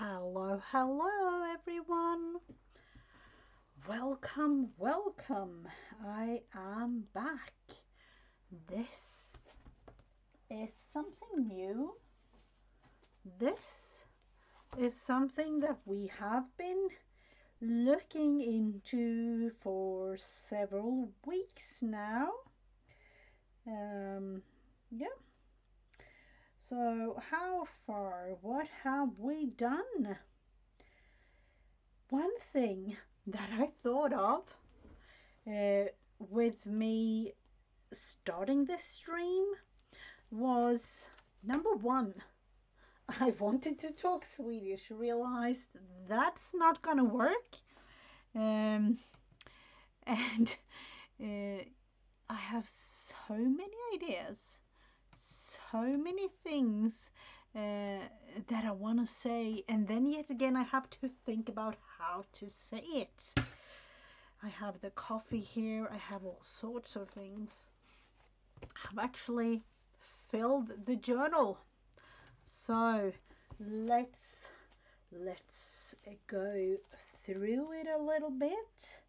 Hello everyone. Welcome. I am back. This is something new. This is something that we have been looking into for several weeks now. Yeah. So how far? What have we done? One thing that I thought of with me starting this stream was number one, I wanted to talk Swedish, realized that's not gonna work. Um, and I have so many ideas, so many things that I want to say, and then yet again, I have to think about how to say it. I have the coffee here, I have all sorts of things. I've actually filled the journal. So let's go through it a little bit,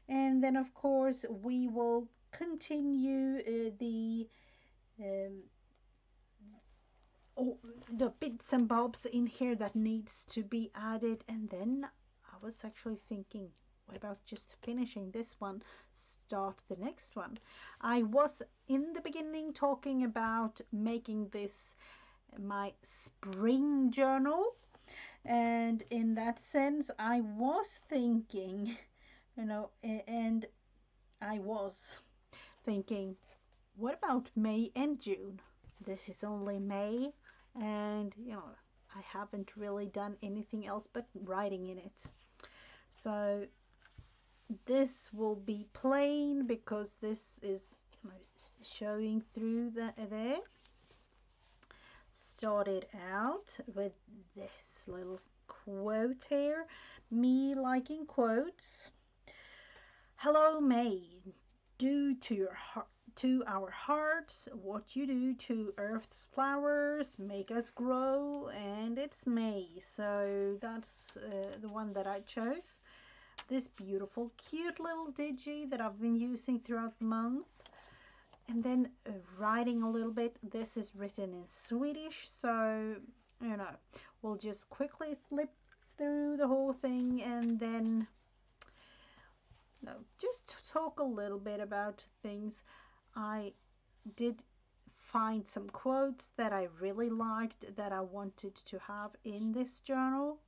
and then of course we will continue um, the bits and bobs in here that needs to be added. And then I was actually thinking, what about just finishing this one, start the next one? I was in the beginning talking about making this my spring journal, and in that sense I was thinking, and I was thinking, what about May and June? This is only May, and I haven't really done anything else but writing in it. So this will be plain because this is showing through there. Started out with this little quote here, me liking quotes. Hello May, do to our hearts what you do to earth's flowers, make us grow, and it's May. So that's the one that I chose. This beautiful cute little digi that I've been using throughout the month. And then writing a little bit. This is written in Swedish, so we'll just quickly flip through the whole thing, and then just talk a little bit about things. I did find some quotes that I really liked that I wanted to have in this journal.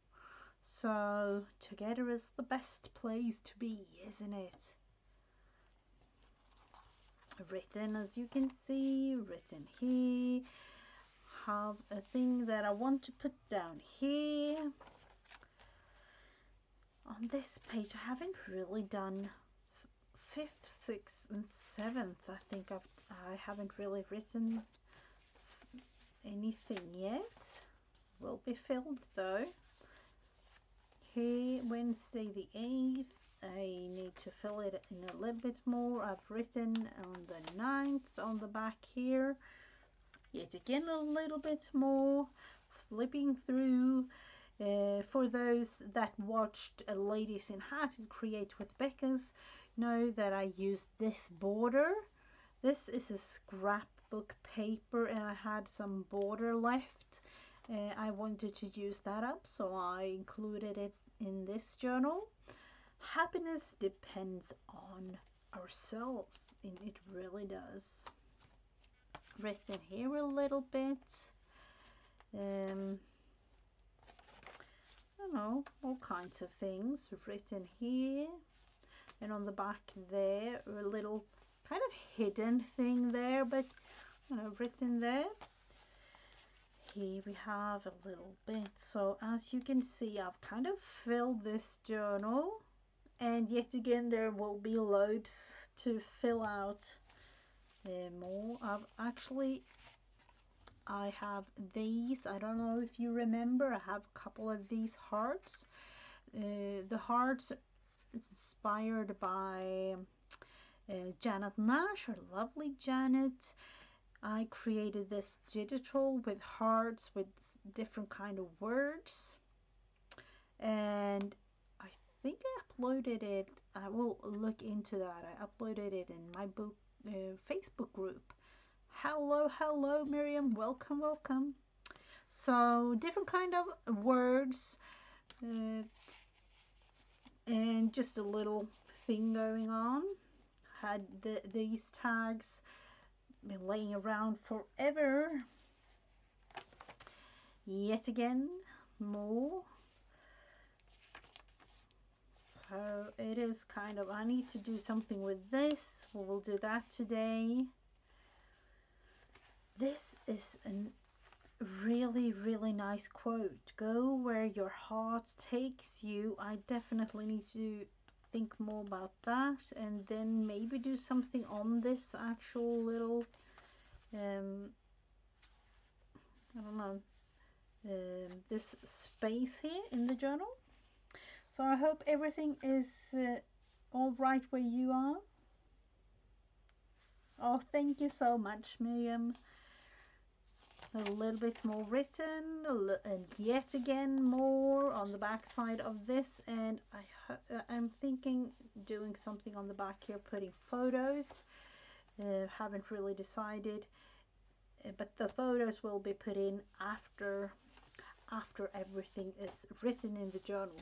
So together is the best place to be, isn't it? Written, as you can see, written here. Have a thing that I want to put down here. On this page I haven't really done 5th, 6th and 7th. I think I haven't really written anything yet. Will be filled though. Here, Wednesday the 8th, I need to fill it in a little bit more. I've written on the 9th on the back here. Yet again a little bit more. Flipping through. For those that watched Ladies in Hatted Create with Becca's, know that I used this border. This is a scrapbook paper and I had some border left. I wanted to use that up, so I included it in this journal. Happiness depends on ourselves, and it really does. Written here a little bit. I don't know, all kinds of things written here, and on the back there a little kind of hidden thing there, but written there. Here we have a little bit. So as you can see, I've kind of filled this journal, and yet again there will be loads to fill out more. I have these. I don't know if you remember, I have a couple of these hearts. The hearts is inspired by Janet Nash, our lovely Janet. I created this digital with hearts with different kind of words. and I think I uploaded it. I will look into that. I uploaded it in my book Facebook group. Hello, hello, Miriam. Welcome, welcome. So different kind of words, uh, and just a little thing going on. Had these tags been laying around forever. Yet again, more. So it is kind of, I need to do something with this. We'll do that today. This is a really, really nice quote. Go where your heart takes you. I definitely need to think more about that, and then maybe do something on this actual little I don't know, this space here in the journal. So I hope everything is all right where you are. Oh, thank you so much, Miriam. A little bit more written, and yet again more on the back side of this. And I'm thinking doing something on the back here, putting photos. Haven't really decided, but the photos will be put in after everything is written in the journal.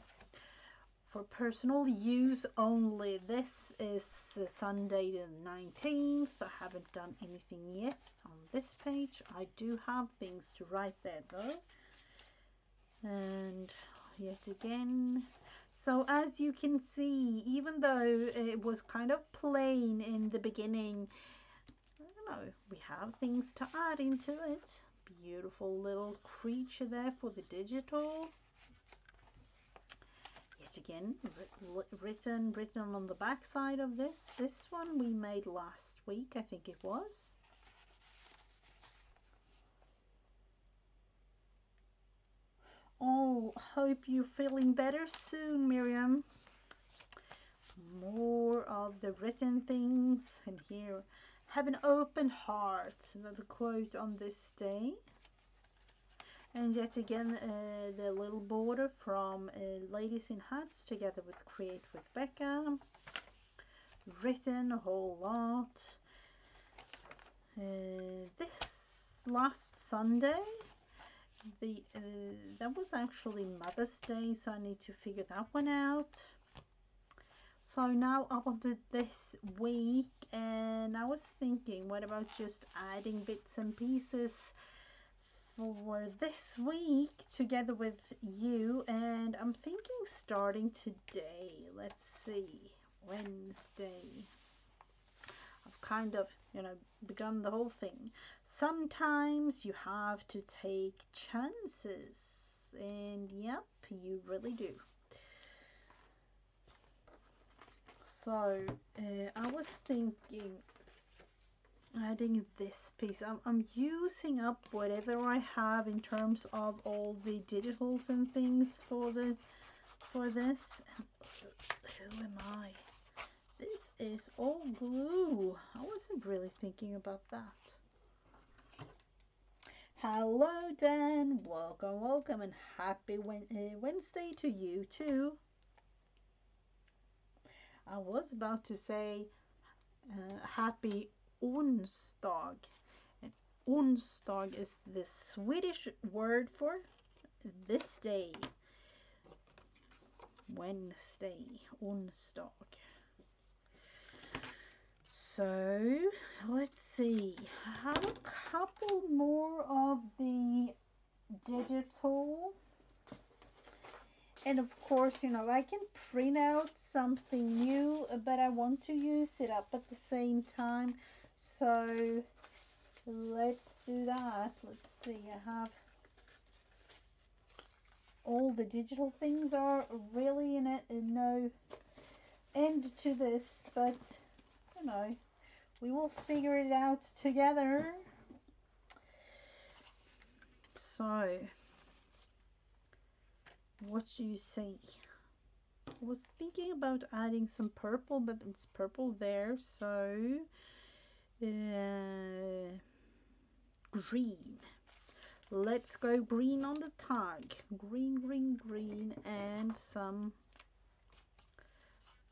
For personal use only. This is Sunday the 19th. I haven't done anything yet on this page. I do have things to write there though. And yet again. So as you can see, even though it was kind of plain in the beginning, I don't know, we have things to add into it. Beautiful little creature there for the digital. Again, written on the back side of this. This one we made last week, I think it was. Oh, hope you're feeling better soon, Miriam. More of the written things, and here, have an open heart. That's a quote on this day. And yet again, the little border from Ladies in Hats together with Create with Becca. Written a whole lot. This last Sunday, that was actually Mother's Day, so I need to figure that one out. So now I wanted this week, and I was thinking, what about just adding bits and pieces for this week together with you? And I'm thinking starting today. Let's see, Wednesday. I've kind of, begun the whole thing. Sometimes you have to take chances, and yep, you really do. So I was thinking adding this piece. I'm using up whatever I have in terms of all the digitals and things for this. Who am I? This is all glue. I wasn't really thinking about that. Hello, Dan. Welcome, welcome, and happy Wednesday to you too. I was about to say happy onsdag. And onsdag is the Swedish word for this day. Wednesday, onsdag. So let's see. I have a couple more of the digital. And of course, I can print out something new, but I want to use it up at the same time. So let's do that. Let's see. I have all the digital things are really in it, and no end to this, but we will figure it out together. So what do you say? I was thinking about adding some purple, but it's purple there, so green. Let's go green on the tag. Green, green, green, and some,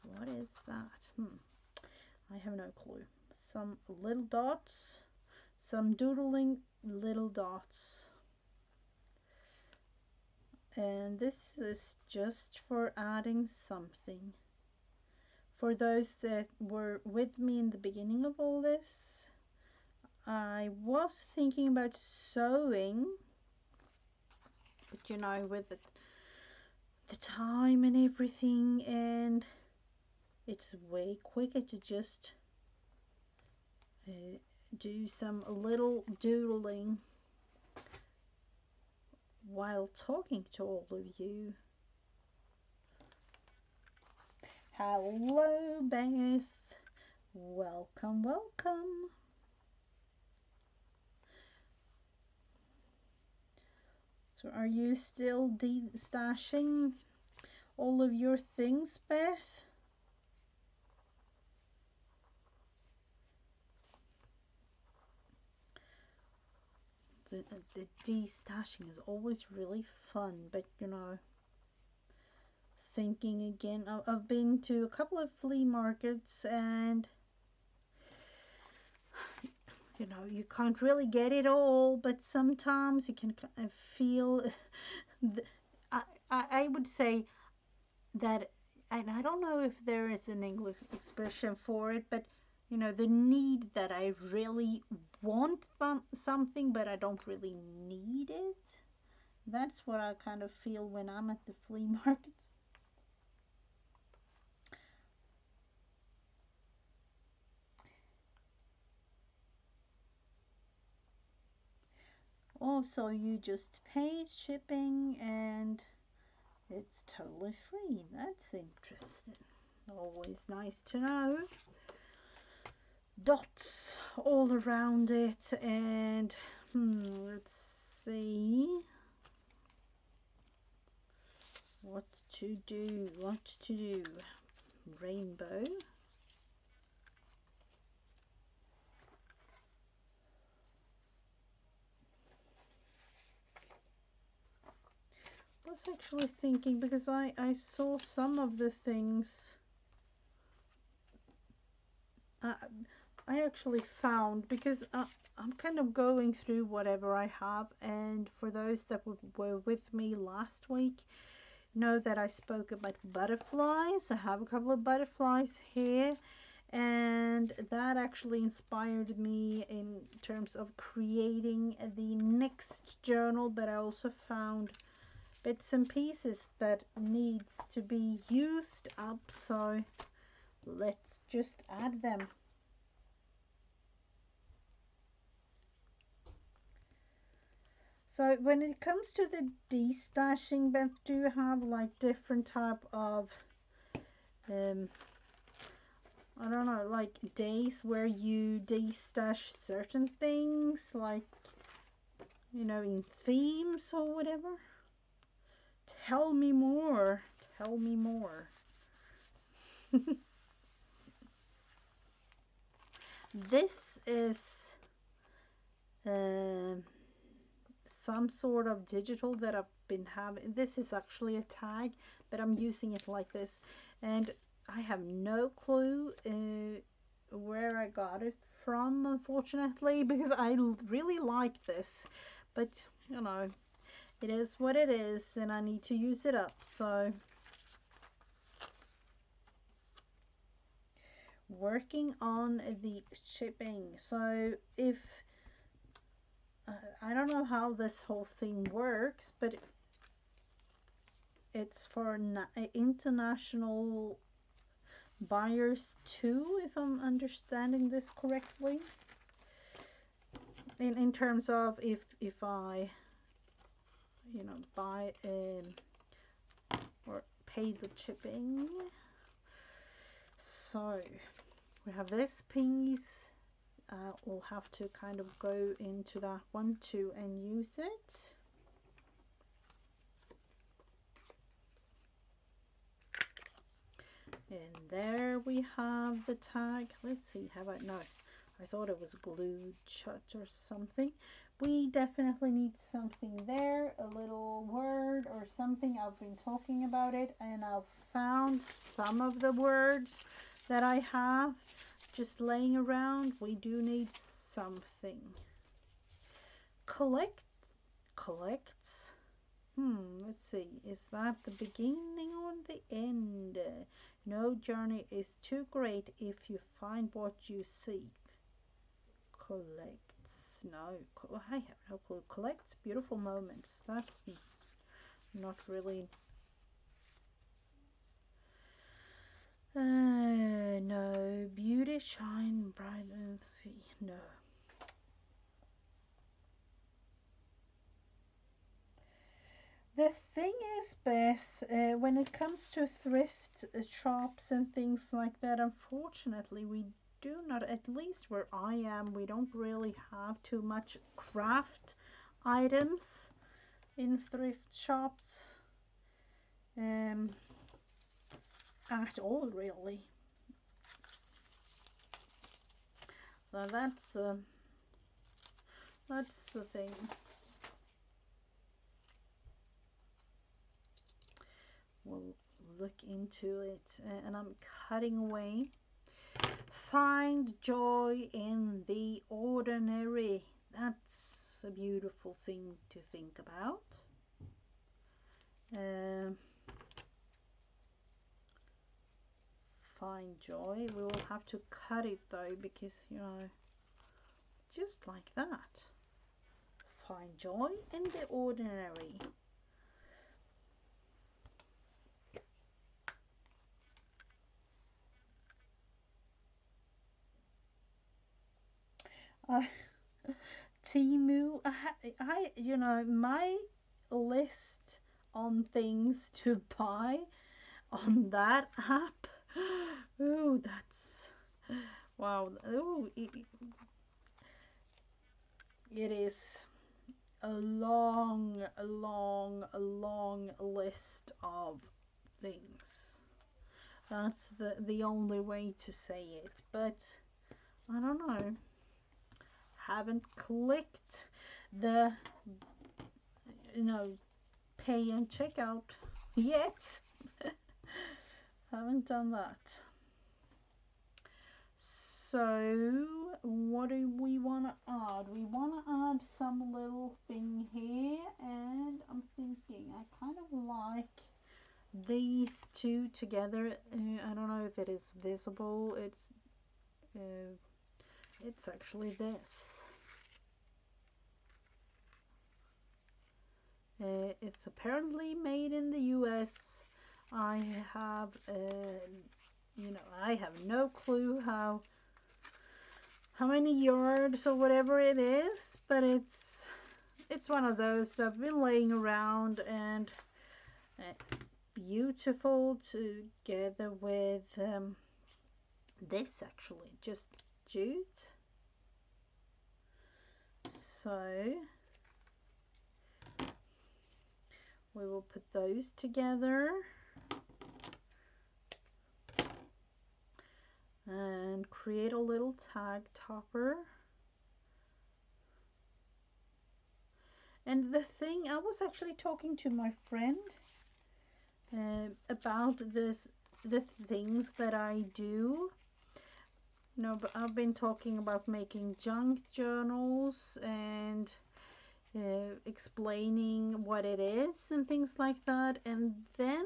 what is that? I have no clue. Some little dots, some doodling little dots. And this is just for adding something. For those that were with me in the beginning of all this, I was thinking about sewing, but you know, with the time and everything, and it's way quicker to just do some little doodling while talking to all of you. Hello, Beth. Welcome, welcome. So are you still stashing all of your things, Beth? The de-stashing is always really fun, but you know, thinking again, I've been to a couple of flea markets, and you know, you can't really get it all, but sometimes you can kind of feel I would say that, and I don't know if there is an English expression for it, but you know, the need that I really want something, but I don't really need it. That's what I kind of feel when I'm at the flea markets. Also, you just pay shipping and it's totally free. That's interesting. Always nice to know. Dots all around it, and let's see what to do. Rainbow. I was actually thinking, because I saw some of the things I actually found, because I'm kind of going through whatever I have, and for those that were with me last week, know that I spoke about butterflies. I have a couple of butterflies here, and that actually inspired me in terms of creating the next journal, but I also found bits and pieces that needs to be used up, so let's just add them. So when it comes to the de-stashing, Beth, do you have like different type of I don't know, like days where you de-stash certain things, like, you know, in themes or whatever? Tell me more. Tell me more. This is some sort of digital that I've been having. This is actually a tag, but I'm using it like this, and I have no clue where I got it from, unfortunately, because I really like this, but you know, it is what it is, and I need to use it up. So working on the shipping. So if I don't know how this whole thing works, but it's for international buyers too, if I'm understanding this correctly. In terms of if I, you know, buy or pay the shipping. So we have this piece. We'll have to kind of go into that one too and use it. And there we have the tag. Let's see, have I, no, I thought it was glued shut or something. We definitely need something there, a little word or something. I've been talking about it and I've found some of the words that I have just laying around. We do need something. Collect, collects. Let's see. Is that the beginning or the end? No journey is too great if you find what you seek. Collects. No, I have no clue. Collects beautiful moments. That's not really. No. Beauty shine bright in the sea. No. The thing is, Beth, when it comes to thrift shops and things like that, unfortunately, we do not, at least where I am, we don't really have too much craft items in thrift shops at all, really. So that's the thing. We'll look into it, and I'm cutting away. Find joy in the ordinary. That's a beautiful thing to think about. Find joy. We will have to cut it though, because just like that. Find joy in the ordinary. Timu, my list on things to buy on that app. Oh, that's wow. Oh, it is a long, long, long list of things. That's the only way to say it. But I don't know. Haven't clicked the pay and checkout yet. Haven't done that. So what do we want to add? We want to add some little thing here, and I'm thinking I kind of like these two together. I don't know if it is visible. It's actually this. It's apparently made in the US. I have I have no clue how many yards or whatever it is, but it's one of those that have been laying around, and beautiful together with this, actually, just jute. So we will put those together and create a little tag topper. And the thing, I was actually talking to my friend about the things that I do. But I've been talking about making junk journals and explaining what it is and things like that. And then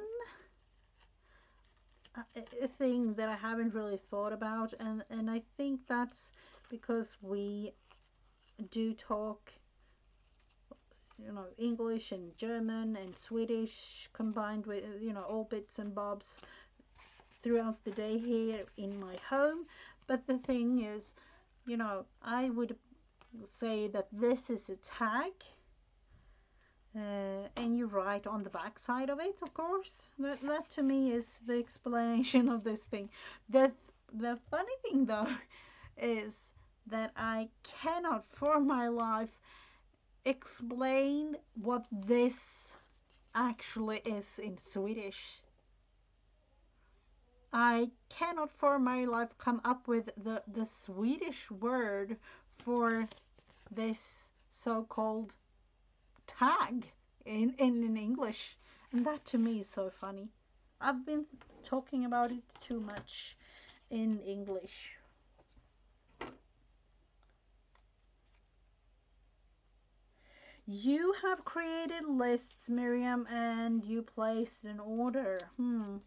a thing that I haven't really thought about, and I think that's because we do talk English and German and Swedish combined with all bits and bobs throughout the day here in my home. But the thing is, I would say that this is a tag, and you write on the back side of it, of course. That to me is the explanation of this thing. The funny thing though is that I cannot for my life explain what this actually is in Swedish. I cannot for my life come up with the Swedish word for this so-called tag in English. And that to me is so funny. I've been talking about it too much in English. You have created lists, Miriam, and you placed an order. I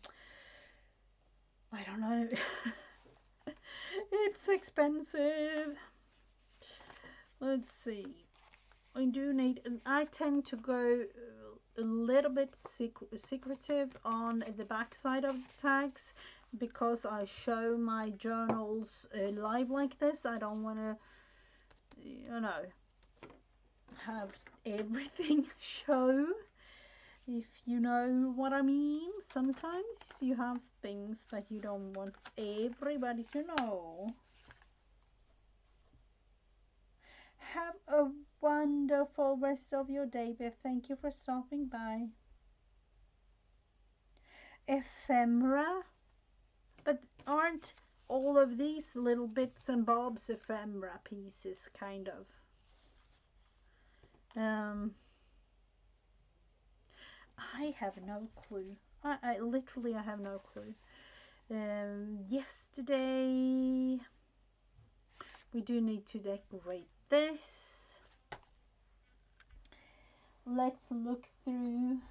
don't know. It's expensive. Let's see. I do need. I tend to go a little bit secretive on the backside of the tags because I show my journals live like this. I don't want to, you know, have everything show, if you know what I mean. Sometimes you have things that you don't want everybody to know. Have a wonderful rest of your day, Beth. Thank you for stopping by. Ephemera? But aren't all of these little bits and bobs ephemera pieces, kind of? I have no clue. I literally, I have no clue. Yesterday, we do need to decorate this. Let's look through.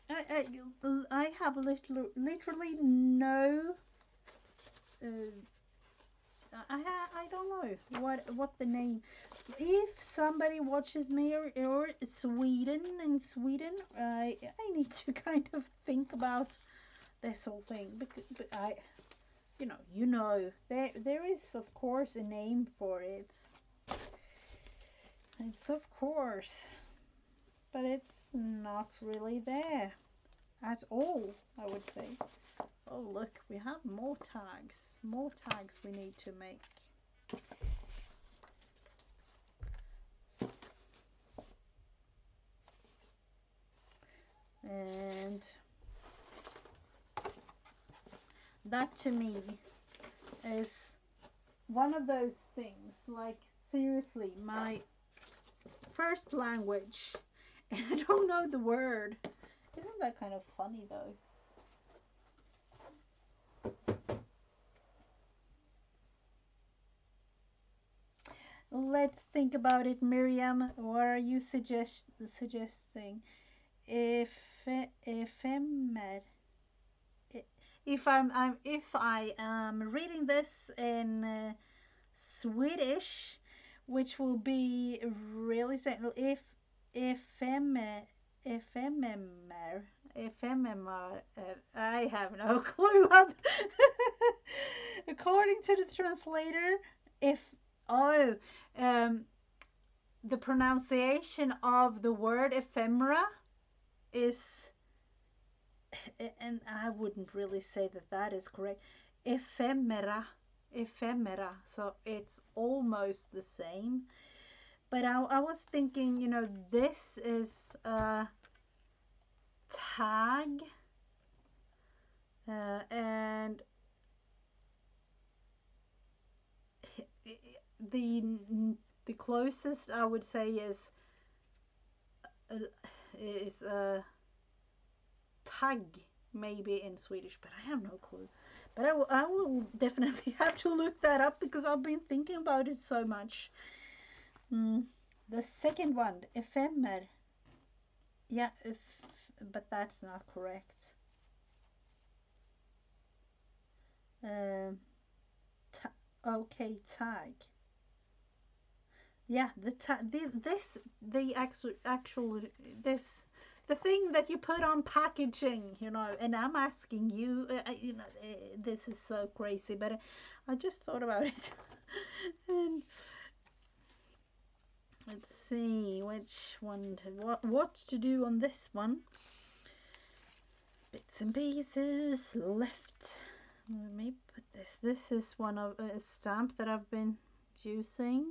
I have literally no. I don't know what the name. If somebody watches me or Sweden in Sweden, I need to kind of think about this whole thing because I, you know, there is of course a name for it. It's of course, but it's not really there at all, I would say. Oh look, we have more tags we need to make. And that to me is one of those things, like seriously, my first language and I don't know the word. Isn't that kind of funny though? Let's think about it, Miriam. What are you suggesting? If ephemer. If I am reading this in Swedish, which will be really simple. If ephemer ephemer ephemer. I have no clue. According to the translator, if oh the pronunciation of the word ephemera is, and I wouldn't really say that that is correct, ephemera, ephemera, so it's almost the same. But I was thinking, this is a tag, and the the closest I would say is a tag, maybe in Swedish, but I have no clue. But I will definitely have to look that up because I've been thinking about it so much. The second one, ephemer. Yeah, but that's not correct. Okay, tag. Yeah, the thing that you put on packaging, and I'm asking you, this is so crazy, but I just thought about it. And let's see which one what to do on this one. Bits and pieces left. Let me put this. This is one of a stamp that I've been using.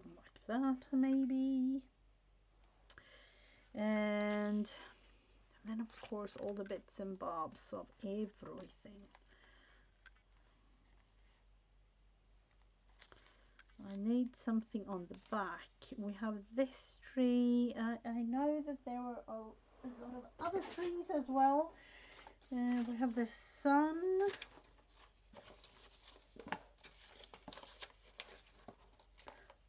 Like that, maybe. And Then of course all the bits and bobs of everything. I need something on the back. We have this tree. I know that there were a lot of other trees as well. We have the sun.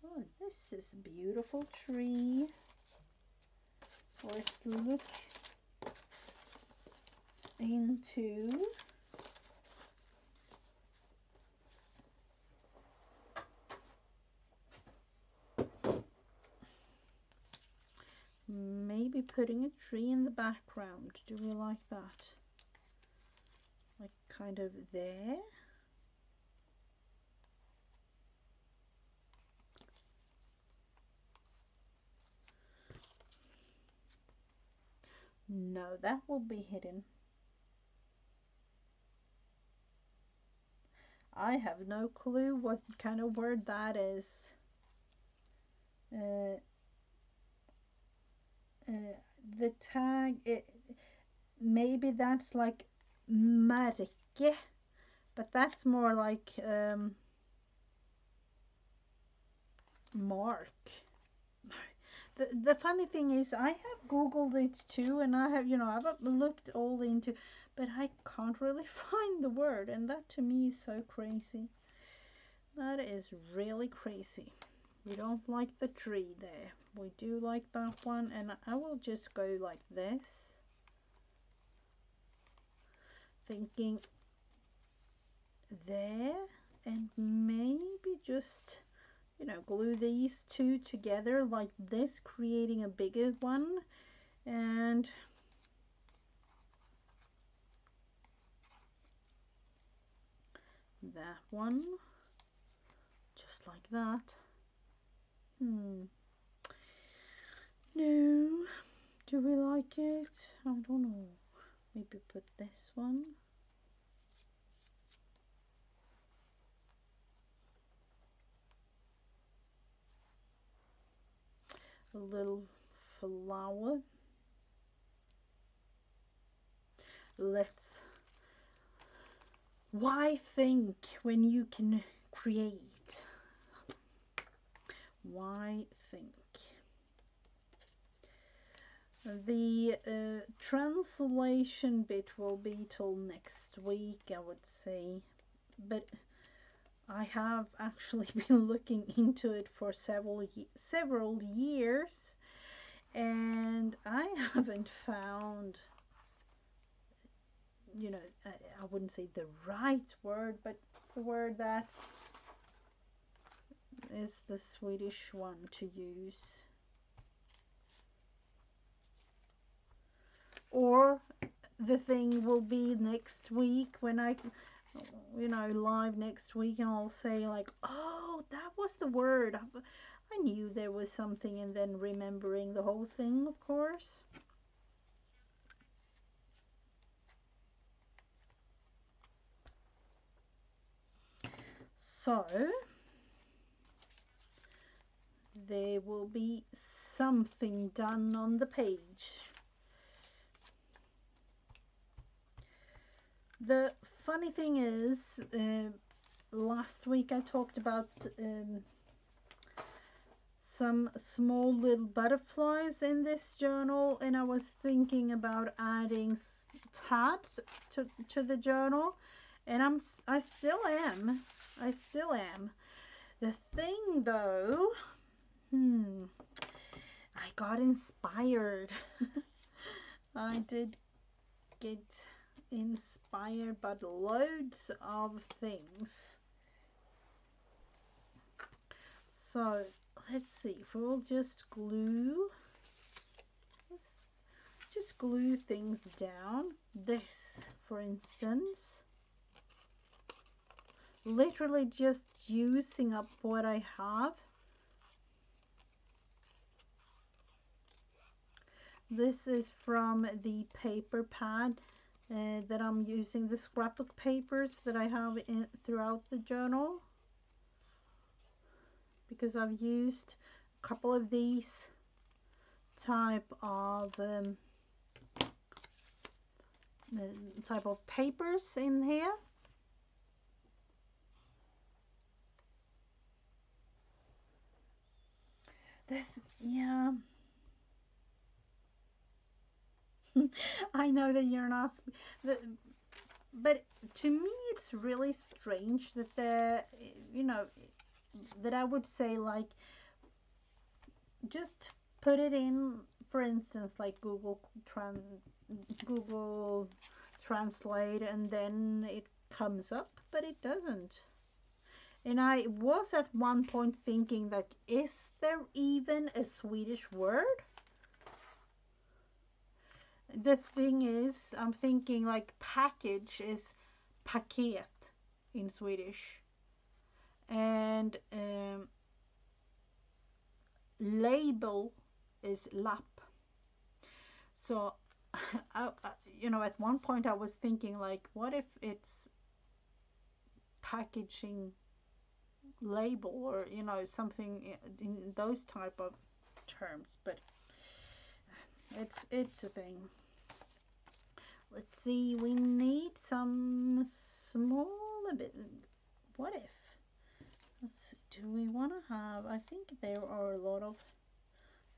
Oh, this is a beautiful tree. Let's look into maybe putting a tree in the background. Do we like that? Like kind of there. No, that will be hidden. I have no clue what kind of word that is. Uh, the tag, maybe that's like märke, but that's more like mark. The funny thing is I have googled it too, and I have, I've looked all into, but I can't really find the word, and that to me is so crazy. That is really crazy. We don't like the tree there. We do like that one, and I will just go like this, thinking there, and maybe just glue these two together like this, creating a bigger one, and that one just like that. No, do we like it? I don't know. Maybe put this one. A little flower. Why think when you can create? Why think? The translation bit will be till next week, I would say, but I have actually been looking into it for several years, and I haven't found, I wouldn't say the right word, but the word that is the Swedish one to use. Or the thing will be next week when I, live next week, and I'll say like, oh, that was the word. I knew there was something, and then remembering the whole thing, of course. So there will be something done on the page. The funny thing is, last week I talked about some small little butterflies in this journal, and I was thinking about adding tabs to the journal, and I still am. The thing though, I got inspired. I did get inspired by loads of things. So let's see if we'll just glue things down. This, for instance, literally just using up what I have. This is from the paper pad that I'm using, the scrapbook papers that I have throughout the journal, because I've used a couple of these type of type of papers in here. Yeah, I know that you're not, the, but to me it's really strange that you know, that I would say like just put it in, for instance, like Google Translate, and then it comes up, but it doesn't. And I was at one point thinking like, is there even a Swedish word? The thing is, I'm thinking like package is paket in Swedish, and label is lapp. So, you know, at one point I was thinking like, what if it's packaging label, or you know, something in those type of terms, but it's a thing. Let's see, we need some small a bit. What if, let's see, do we want to have, I think there are a lot of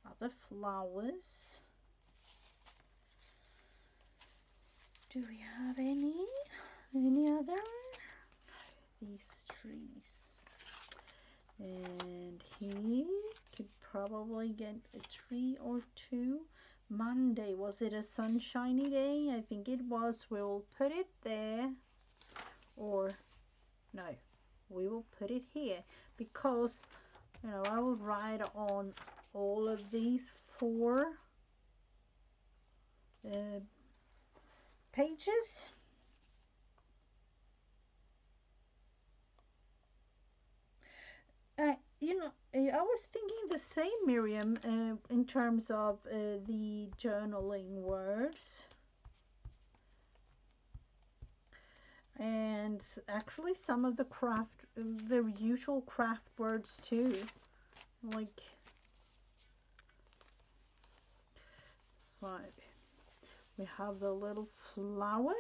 other flowers. Do we have any other, these trees? And he could probably get a tree or two. Monday, was it a sunshiny day? I think it was. We'll put it there. Or no, we will put it here, because you know, I will write on all of these four pages. You know, I was thinking the same, Miriam, in terms of the journaling words. And actually some of the usual craft words too. Like, so we have the little flower.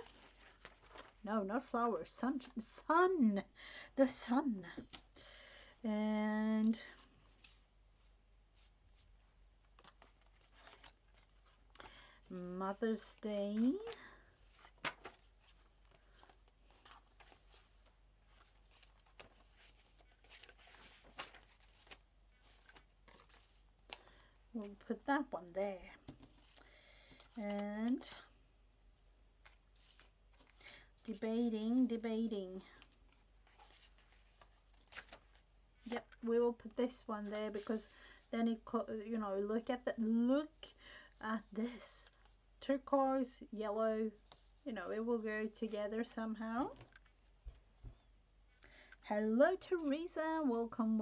No, not flower. Sun. The sun. And Mother's Day. We'll put that one there. And debating. Yep, we will put this one there, because then it, you know, look at this turquoise, yellow, you know, it will go together somehow. Hello, Teresa. Welcome.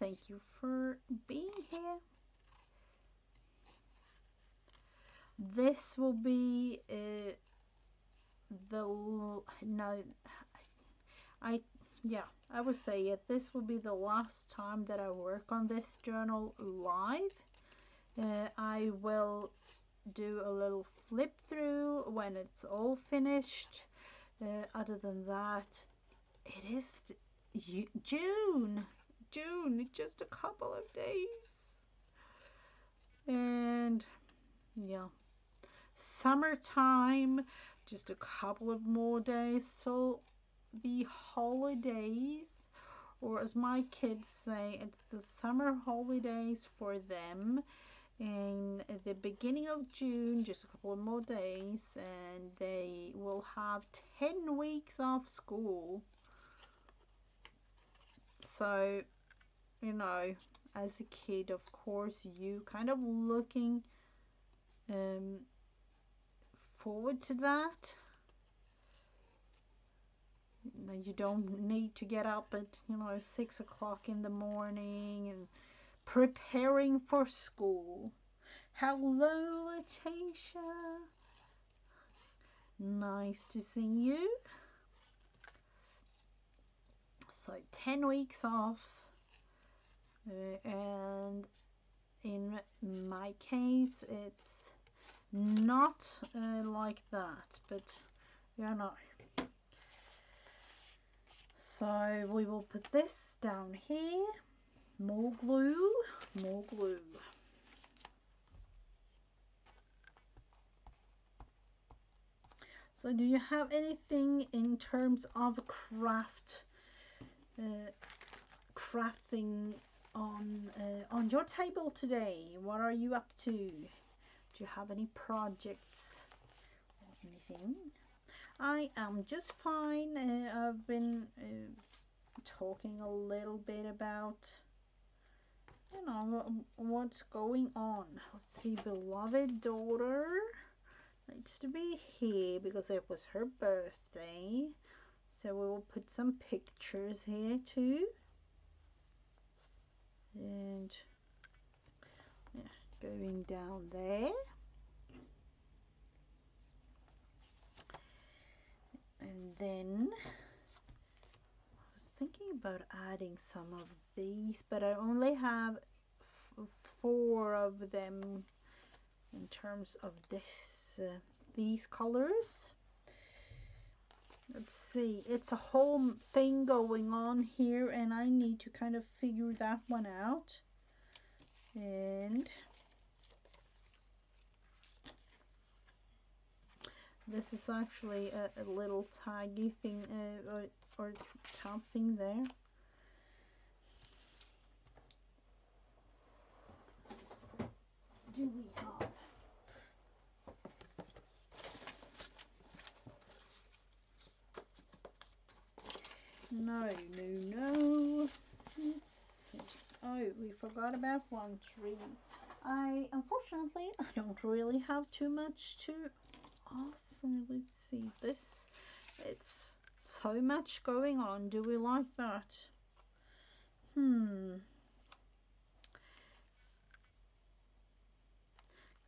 Thank you for being here. This will be no, I would say it. This will be the last time that I work on this journal live. I will do a little flip through when it's all finished. Other than that, it is June. It's just a couple of days. And yeah, summertime, just a couple of more days till the holidays, or as my kids say, it's the summer holidays for them. In the beginning of June, just a couple of more days, and they will have 10 weeks off school. So, you know, as a kid, of course, you kind of looking forward to that. You don't need to get up at, you know, 6 o'clock in the morning and preparing for school. Hello, Letitia. Nice to see you. So 10 weeks off, and in my case it's not like that, but you know. So we will put this down here. More glue, more glue. So do you have anything in terms of crafting on your table today? What are you up to? Do you have any projects or anything? I am just fine. I've been talking a little bit about, you know, what's going on. Let's see, beloved daughter needs to be here because it was her birthday. So we will put some pictures here too. And yeah, going down there. And then I was thinking about adding some of these, but I only have 4 of them in terms of these colors. Let's see, it's a whole thing going on here, and I need to kind of figure that one out. And this is actually a little taggy thing or top thing there. Do we have? No. Let's see. Oh, we forgot about one tree. Unfortunately, I don't really have too much to offer. Let's see this. It's so much going on. Do we like that?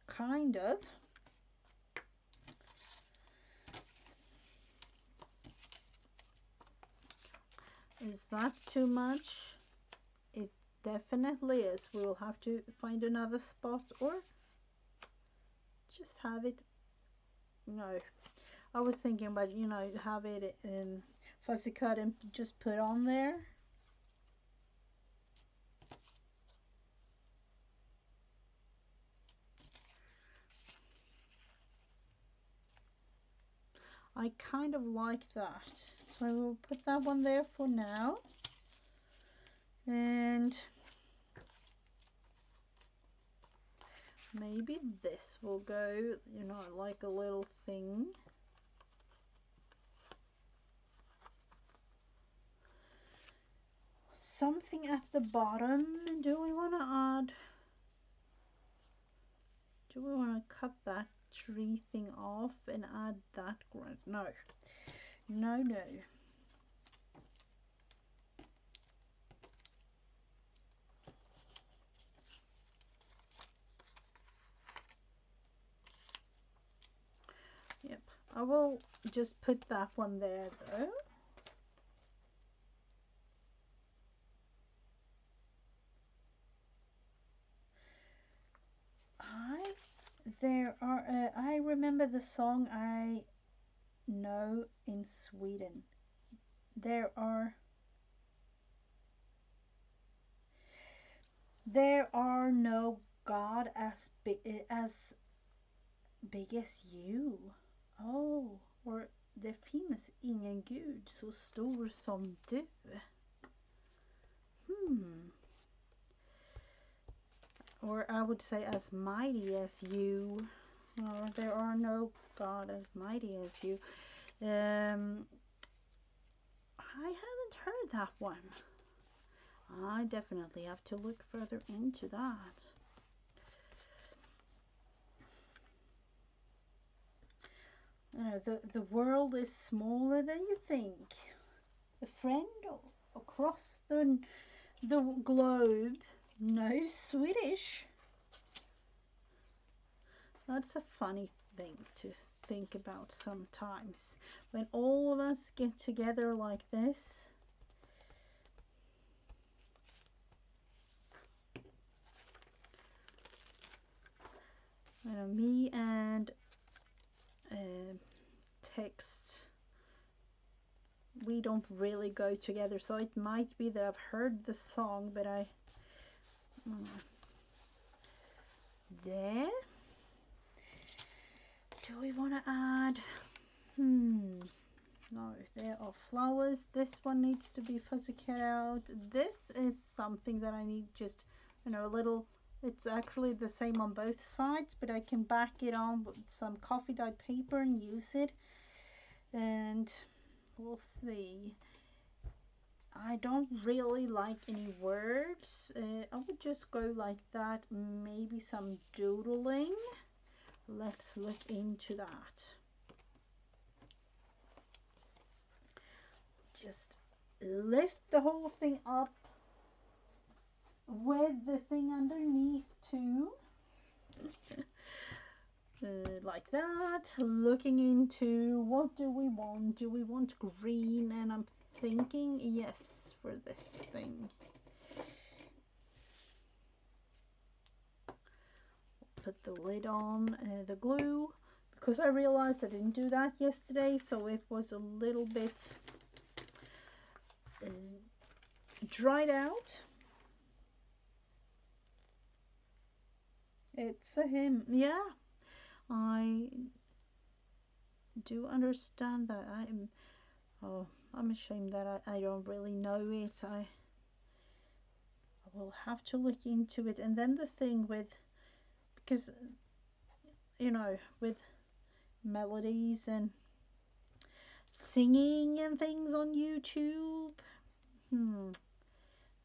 Kind of. Is that too much? It definitely is. We will have to find another spot or just have it. No, I was thinking about, you know, have it in fussy cut and just put on there. I kind of like that. So I will put that one there for now. And maybe this will go, you know, like a little thing. Something at the bottom. Do we want to add? Do we want to cut that tree thing off and add that grunt? No. No. Yep. I will just put that one there though. I remember the song I know in Sweden. There are no God as big as you. Oh, or det finns ingen Gud så stor som du. Or I would say as mighty as you. Or there are no God as mighty as you. I haven't heard that one. I definitely have to look further into that. You know, the world is smaller than you think. A friend across the globe knows Swedish. That's a funny thing to think about sometimes. When all of us get together like this. me and uh, text, we don't really go together, so it might be that I've heard the song, but there. Do we want to add? No, there are flowers. This one needs to be fuzzy cut out. This is something that I need just, a little. It's actually the same on both sides, but I can back it on with some coffee dyed paper and use it. And we'll see. I don't really like any words. I would just go like that. Maybe some doodling. Let's look into that. Just lift the whole thing up with the thing underneath too. Like that. Looking into what do we want? Do we want green? And I'm thinking yes for this thing. Put the lid on the glue, because I realized I didn't do that yesterday, so it was a little bit dried out. It's a him. Yeah, I do understand that. I'm ashamed that I don't really know it. I will have to look into it. And then the thing with, because with melodies and singing and things on YouTube,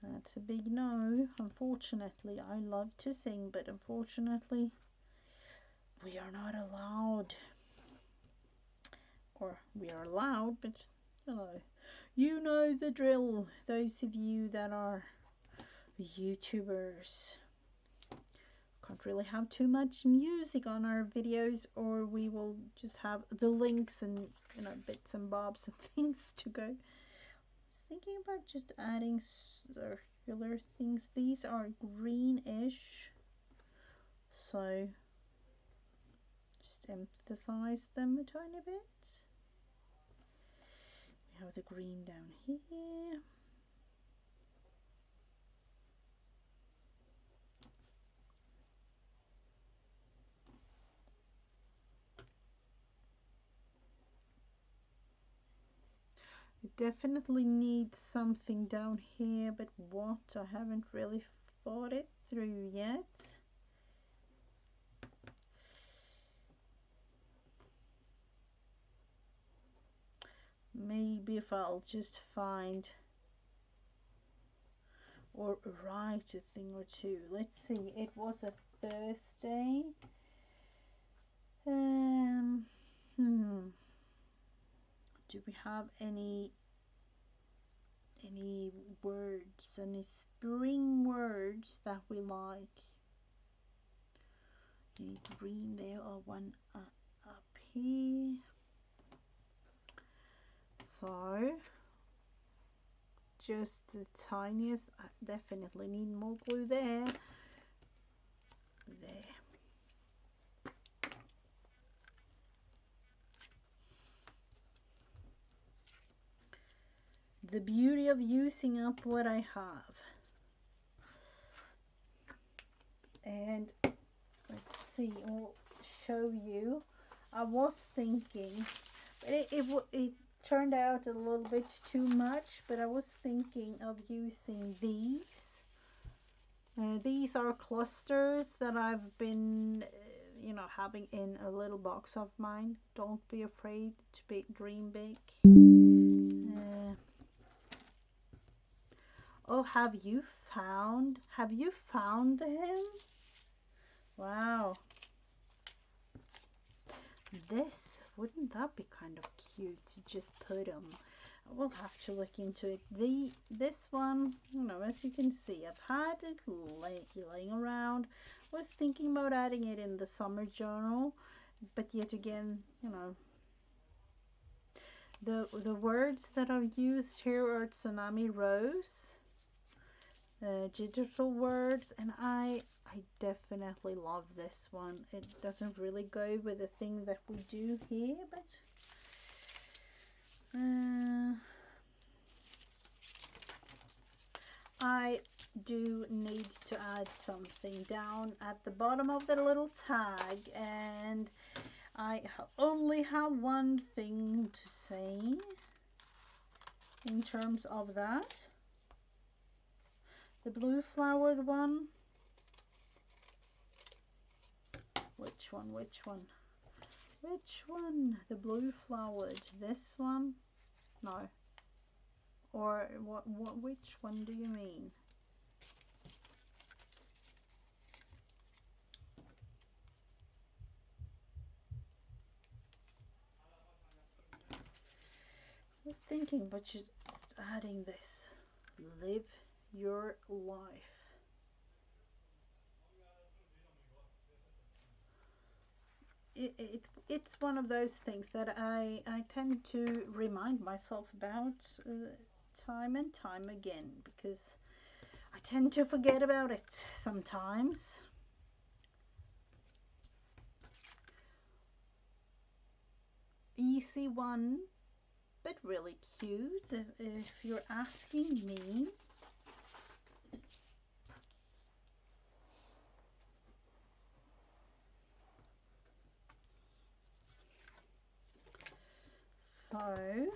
that's a big no. Unfortunately, I love to sing, but unfortunately we are not allowed. Or we are allowed, but you know the drill, those of you that are YouTubers. Can't really have too much music on our videos, or we will just have the links and bits and bobs and things to go. I was thinking about just adding circular things. These are greenish, so just emphasize them a tiny bit. We have the green down here. We definitely need something down here, but what? I haven't really thought it through yet. Maybe if I'll just find or write a thing or two. Let's see, it was a Thursday. Do we have any words, any spring words that we like? Any green there or one up here? So just the tiniest. I definitely need more glue there. The beauty of using up what I have. And let's see, I'll show you. I was thinking, but it turned out a little bit too much, but I was thinking of using these. These are clusters that I've been having in a little box of mine. Don't be afraid to dream big. Oh, have you found him? Wow. Wouldn't that be kind of cute to just put on? We'll have to look into it. This one, as you can see, I've had it laying around. I was thinking about adding it in the summer journal, but yet again, the words that I've used here are tsunami rose, digital words, and I I definitely love this one. It doesn't really go with the thing that we do here, but I do need to add something down at the bottom of the little tag, and I only have one thing to say in terms of that. The blue flowered one. Which one? Which one? Which one? The blue flowered. This one? No. Or what? Which one do you mean? I was thinking about just adding this. Live your life. It's one of those things that I tend to remind myself about time and time again, because I tend to forget about it sometimes. Easy one, but really cute if you're asking me. So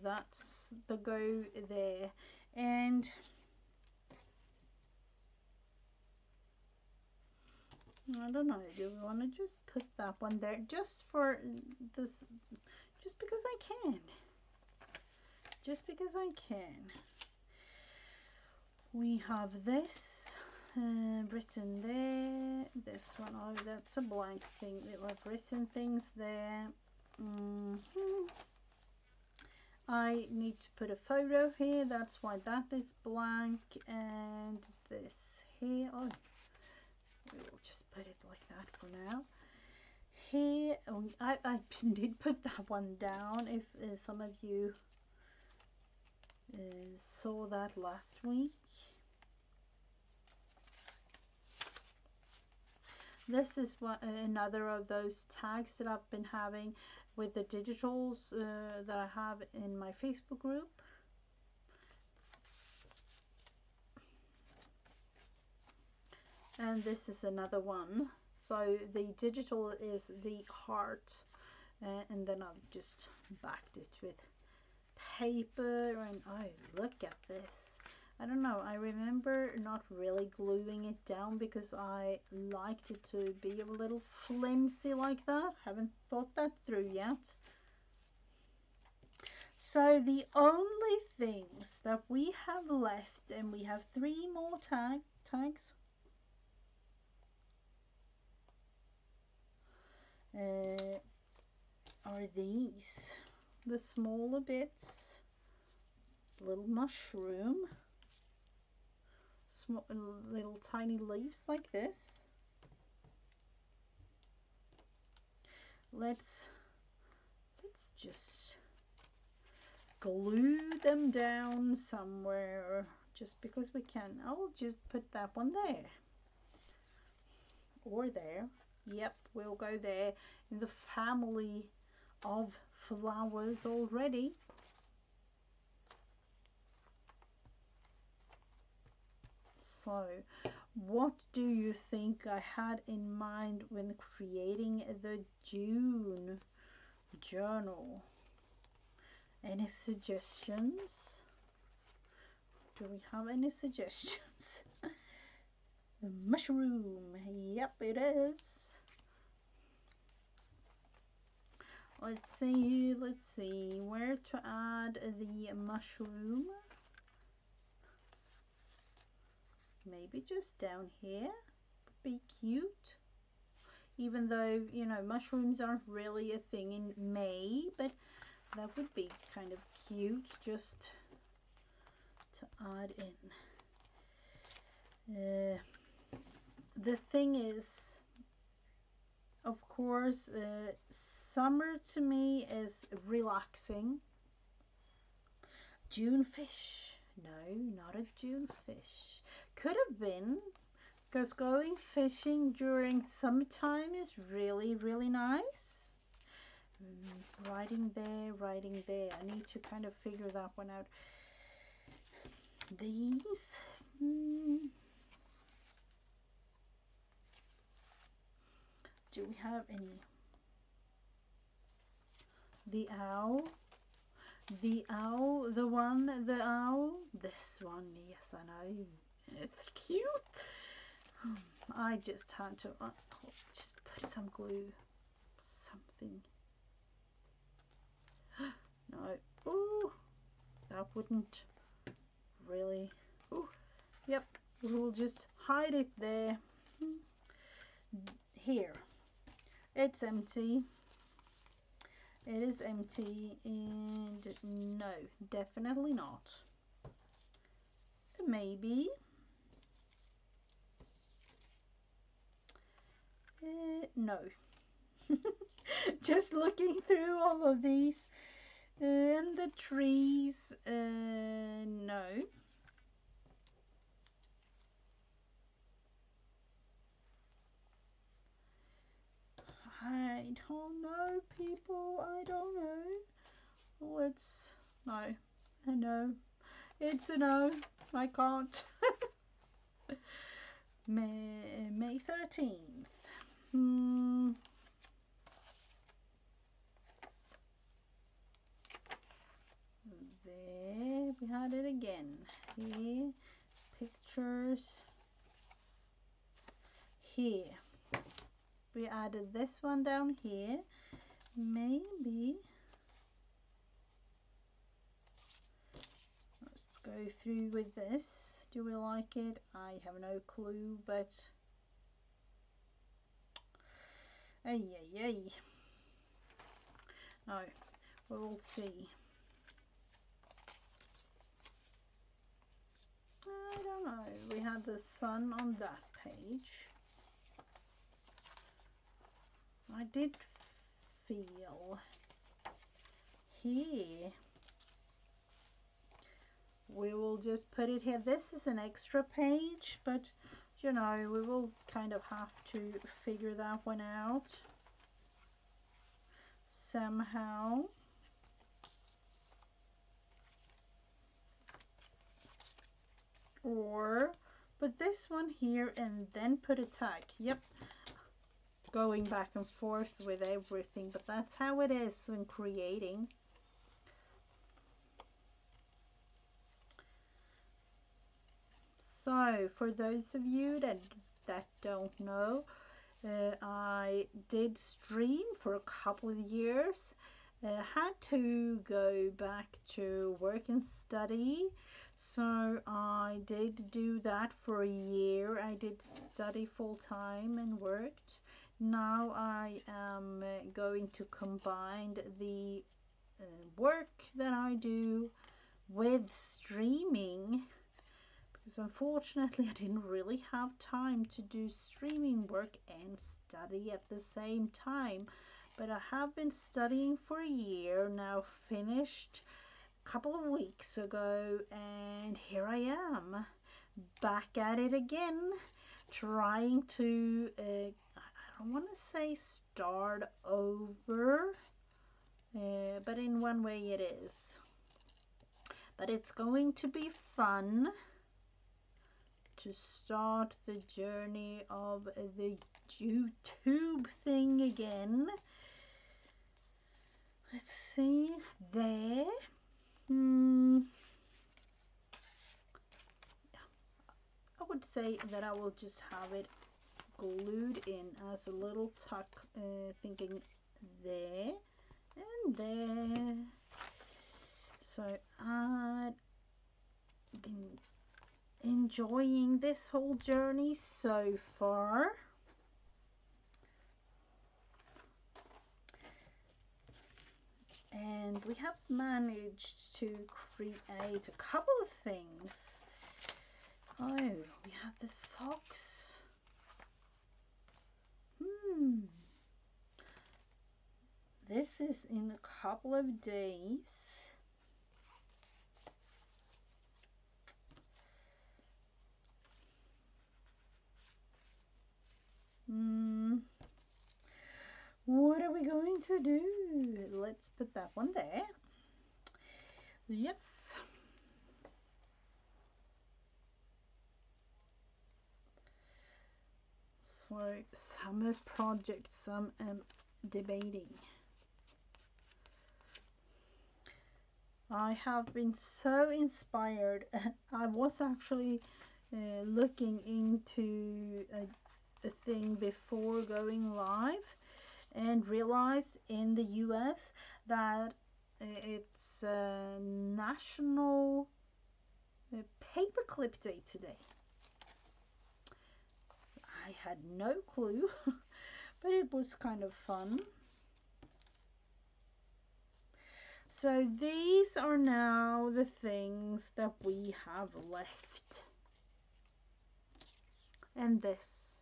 that's the go there, and I don't know, do we want to just put that one there just for this, just because I can, just because I can. We have this written there, this one, oh that's a blank thing, I've written things there. I need to put a photo here, that's why that is blank, and this here, oh, we will just put it like that for now. Here, oh, I did put that one down if some of you saw that last week. This is another of those tags that I've been having with the digitals that I have in my Facebook group. And this is another one. So the digital is the heart, and then I've just backed it with paper, and oh, look at this. I don't know, I remember not really gluing it down because I liked it to be a little flimsy like that. Haven't thought that through yet. So the only things that we have left, and we have 3 more tags. Are these, the smaller bits, little mushroom, small little tiny leaves like this. Let's just glue them down somewhere just because we can. I'll just put that one there or there. Yep, we'll go there in the family of flowers already. So what do you think I had in mind when creating the June journal? Any suggestions? Do we have any suggestions? The mushroom, yep it is. Let's see where to add the mushroom. Maybe just down here would be cute. Even though, you know, mushrooms aren't really a thing in May, but that would be kind of cute just to add in. The thing is, of course, summer to me is relaxing. June fish. No, not a June fish. could have been, because going fishing during summertime is really, really nice. Writing there, writing there. I need to kind of figure that one out. These. Do we have any? The owl. The owl, the owl. This one, yes, I know. It's cute. I just had to just put some glue. Something. No. Oh, that wouldn't really. Oh, yep. We'll just hide it there. Here. It's empty. It is empty, and no, definitely not. Maybe. No. Just looking through all of these and the trees, no. I don't know, people. I don't know. Let's no. I know. It's a no. I can't. May 13th. There we had it again. Here, pictures. Here. We added this one down here. Maybe. Let's go through with this. Do we like it? I have no clue, but ay. No, we'll see. I don't know. We had the sun on that page. I did feel here. We will just put it here. This is an extra page, but you know, we will kind of have to figure that one out somehow. Or put this one here and then put a tag. Yep. Going back and forth with everything, but that's how it is when creating. So for those of you that don't know, I did stream for a couple of years. Had to go back to work and study, so I did do that for a year. I did study full-time and worked. Now I am going to combine the work that I do with streaming, because unfortunately I didn't really have time to do streaming work and study at the same time. But I have been studying for a year now, finished a couple of weeks ago, and here I am back at it again, trying to I don't want to say start over, but in one way it is. But it's going to be fun to start the journey of the YouTube thing again. Let's see there. I would say that I will just have it glued in as a little tuck, thinking there and there. So I've been enjoying this whole journey so far. And we have managed to create a couple of things. Oh, we have the fox. This is in a couple of days. to do. Let's put that one there. Yes. So summer projects I'm debating. I have been so inspired. I was actually looking into a thing before going live and realized in the US that it's National Paperclip Day today. I had no clue, but it was kind of fun. So these are now the things that we have left. And this,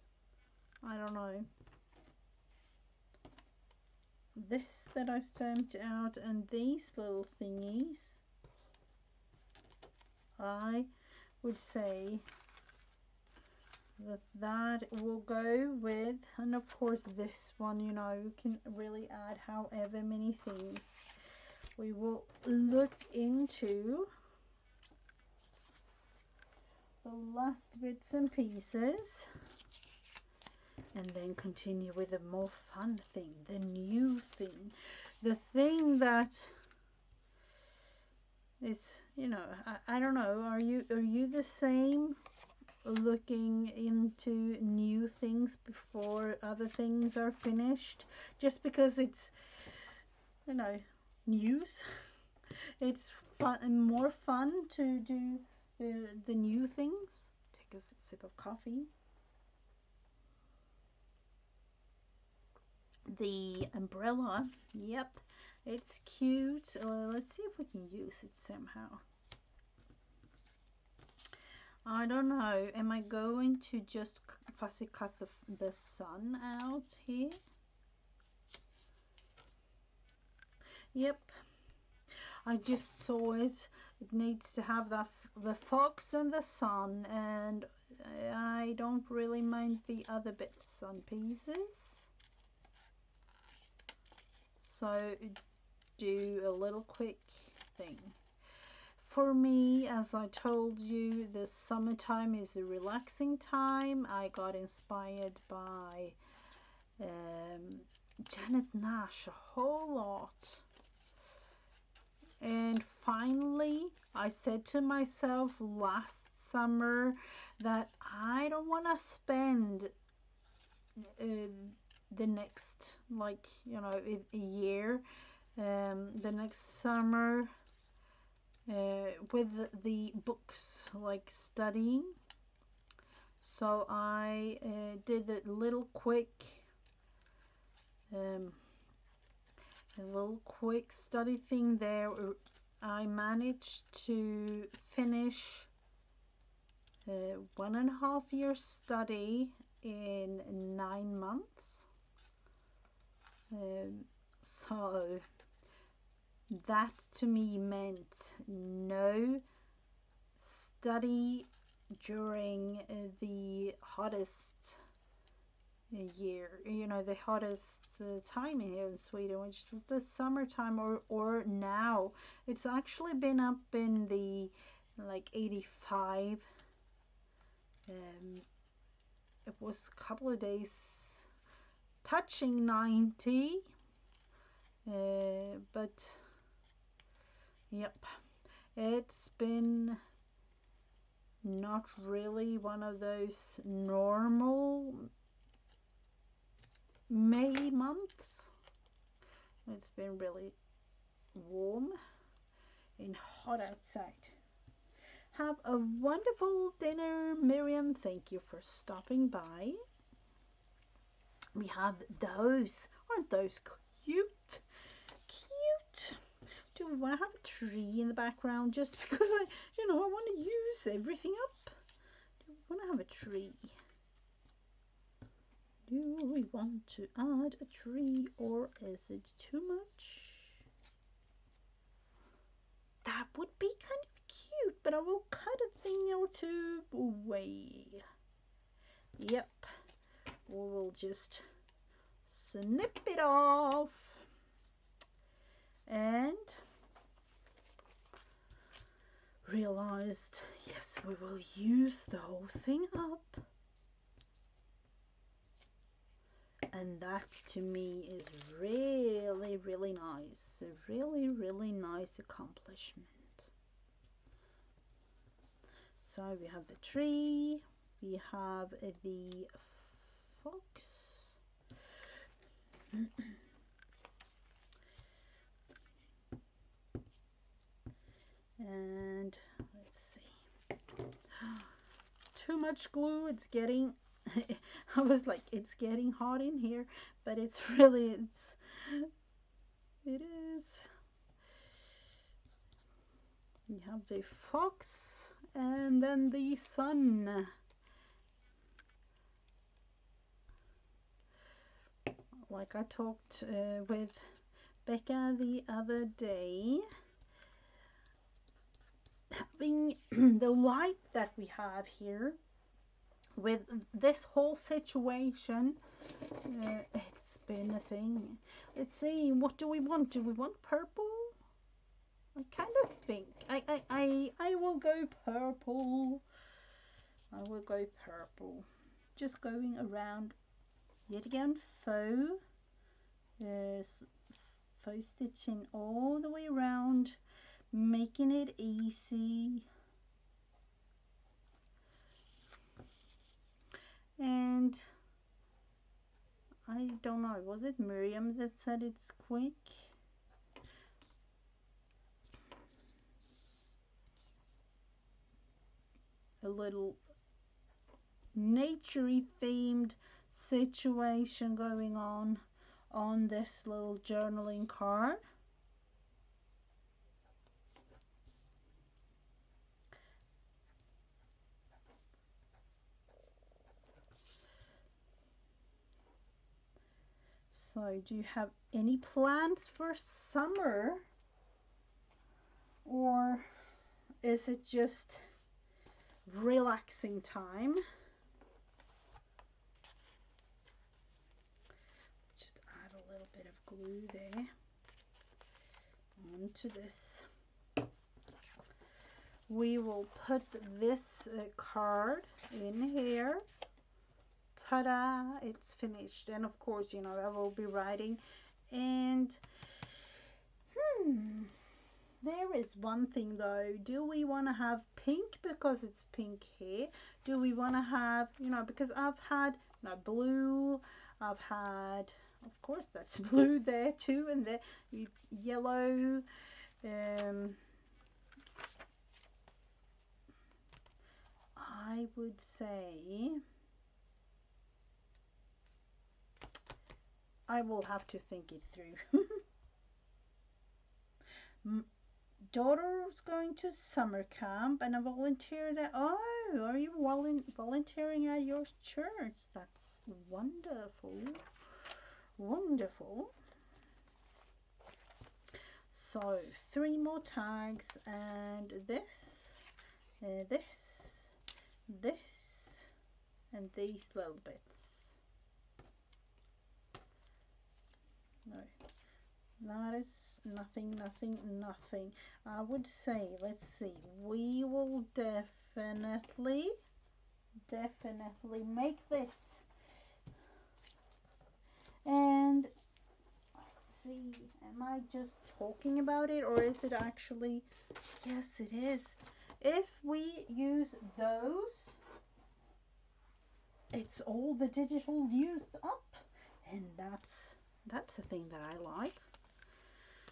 I don't know. This that I stamped out and these little thingies, I would say that will go with, and of course this one, you know, you can really add however many things. We will look into the last bits and pieces and then continue with the more fun thing, the new thing, the thing that is, you know, I don't know, are you the same, looking into new things before other things are finished just because it's, you know, news? It's fun and more fun to do the new things. Take a sip of coffee. The umbrella, yep, it's cute. Let's see if we can use it somehow. I don't know, am I going to just fussy cut the sun out here? Yep, I just saw it. It needs to have the fox and the sun, and I don't really mind the other bits and pieces. So do a little quick thing. For me, as I told you, the summertime is a relaxing time. I got inspired by Janet Nash a whole lot. And finally, I said to myself last summer that I don't want to spend the next, like, you know, a year, the next summer with the books, like studying. So I did a little quick study thing there. I managed to finish 1.5 year study in 9 months. So that to me meant no study during the hottest year, you know, the hottest time here in Sweden, which is the summertime, or now it's actually been up in the like 85. It was a couple of days touching 90, but yep, it's been not really one of those normal May months. It's been really warm and hot outside. Have a wonderful dinner, Miriam. Thank you for stopping by. We have those. Aren't those cute? Cute. Do we want to have a tree in the background just because I want to use everything up? Do we want to have a tree? Do we want to add a tree, or is it too much? That would be kind of cute, but I will cut a thing or two away. Yep, we will just snip it off. and realized, yes, we will use the whole thing up. And that to me is really, really nice. A really, really nice accomplishment. So we have the tree, we have the fox. And let's see. Too much glue, it's getting I was like, it's getting hot in here, but it is. We have the fox and then the sun. Like I talked with Becca the other day, having the light that we have here with this whole situation, it's been a thing. Let's see, what do we want? Do we want purple? I kind of think I will go purple. I will go purple. Just going around yet again, faux stitching all the way around, making it easy. And I don't know, was it Miriam that said it's quick? A little naturey themed situation going on this little journaling card. So do you have any plans for summer, or is it just relaxing time? Just add a little bit of glue there onto this. We will put this card in here. Ta-da, it's finished. And of course, you know, I will be writing. And there is one thing though. Do we want to have pink because it's pink here? Do we want to have, you know, because I've had, you know, blue, I've had, of course that's blue there too, and the yellow, I would say I will have to think it through. Daughter's going to summer camp and I volunteered at, oh, are you volunteering at your church? That's wonderful. Wonderful. So 3 more tags, and this, and these little bits. No, that is nothing. I would say, let's see, we will definitely make this. And let's see, am I just talking about it, or is it actually, yes it is. If we use those, it's all the digital used up, and that's a thing that I like.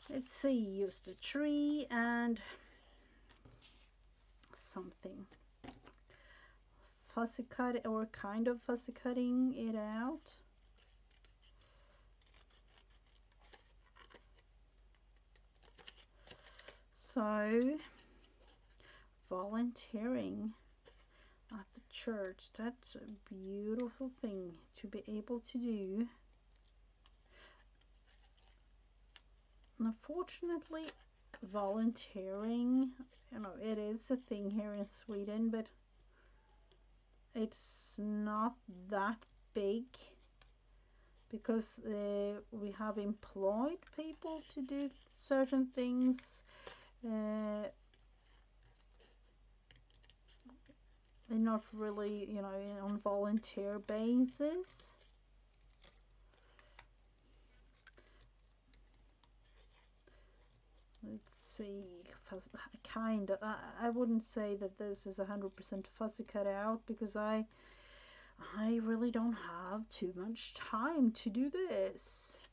Let's see, use the tree and something fussy cut, or kind of fussy cutting it out. So volunteering at the church, that's a beautiful thing to be able to do. Unfortunately, volunteering, you know, it is a thing here in Sweden, but it's not that big because we have employed people to do certain things. And not really, you know, on volunteer basis. Let's see, kind of. I wouldn't say that this is 100% fuzzy cut out because I really don't have too much time to do this.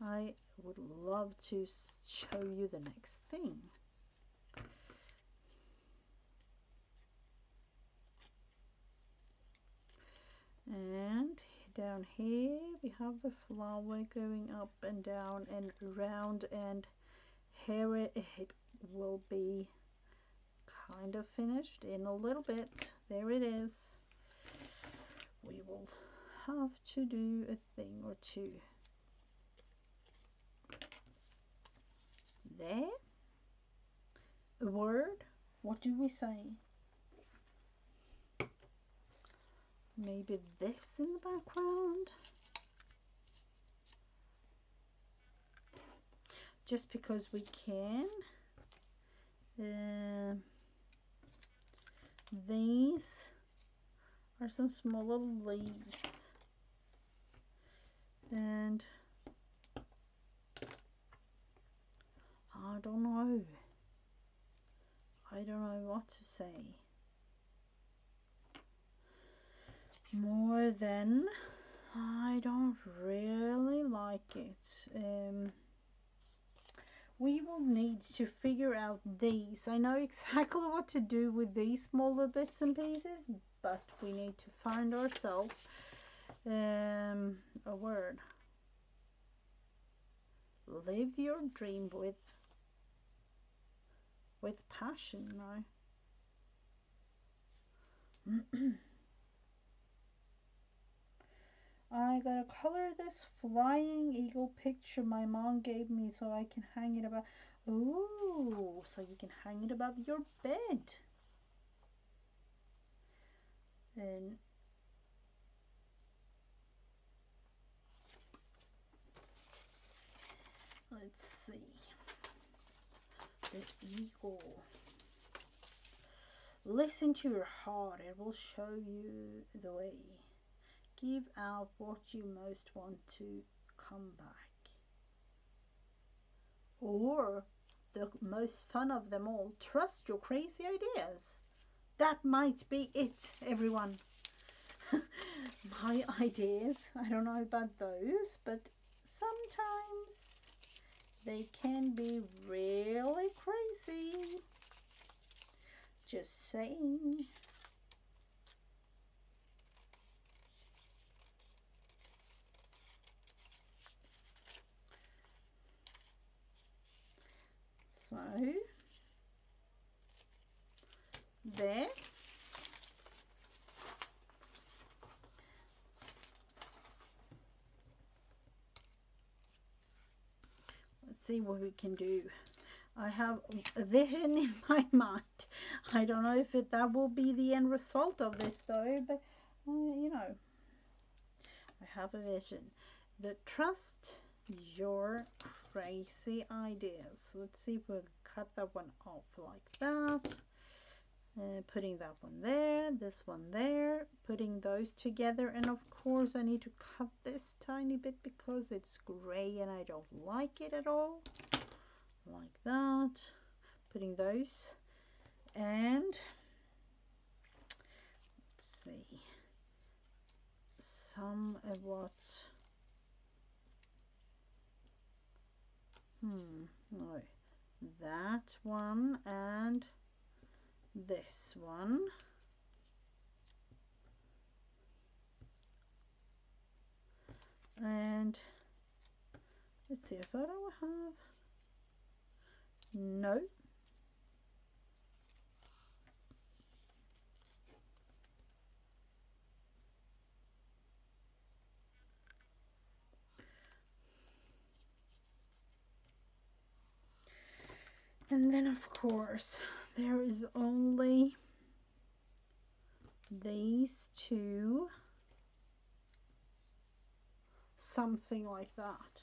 I would love to show you the next thing. And down here we have the flower going up and down and round, and here it will be kind of finished in a little bit. There it is. We will have to do a thing or two. There. A word. What do we say? Maybe this in the background. Just because we can. These are some small little leaves. And I don't know. I don't know what to say. More than I don't really like it. We will need to figure out these. I know exactly what to do with these smaller bits and pieces, but we need to find ourselves a word. Live your dream with passion now. I gotta color this flying eagle picture my mom gave me so I can hang it above. Ooh, so you can hang it above your bed. And let's see. The eagle. Listen to your heart. It will show you the way. Give out what you most want to come back. Or the most fun of them all, trust your crazy ideas. That might be it, everyone. My ideas, I don't know about those, but sometimes they can be really crazy. Just saying. So, there. Let's see what we can do. I have a vision in my mind. I don't know if that will be the end result of this though, but you know, I have a vision. Trust your crazy ideas. Let's see if we'll cut that one off like that. Putting that one there, this one there, putting those together, and of course I need to cut this tiny bit because it's gray and I don't like it at all. Like that, putting those, and let's see, somewhat, no, that one and this one. And let's see if I don't have, no. And then of course there is only these two something like that.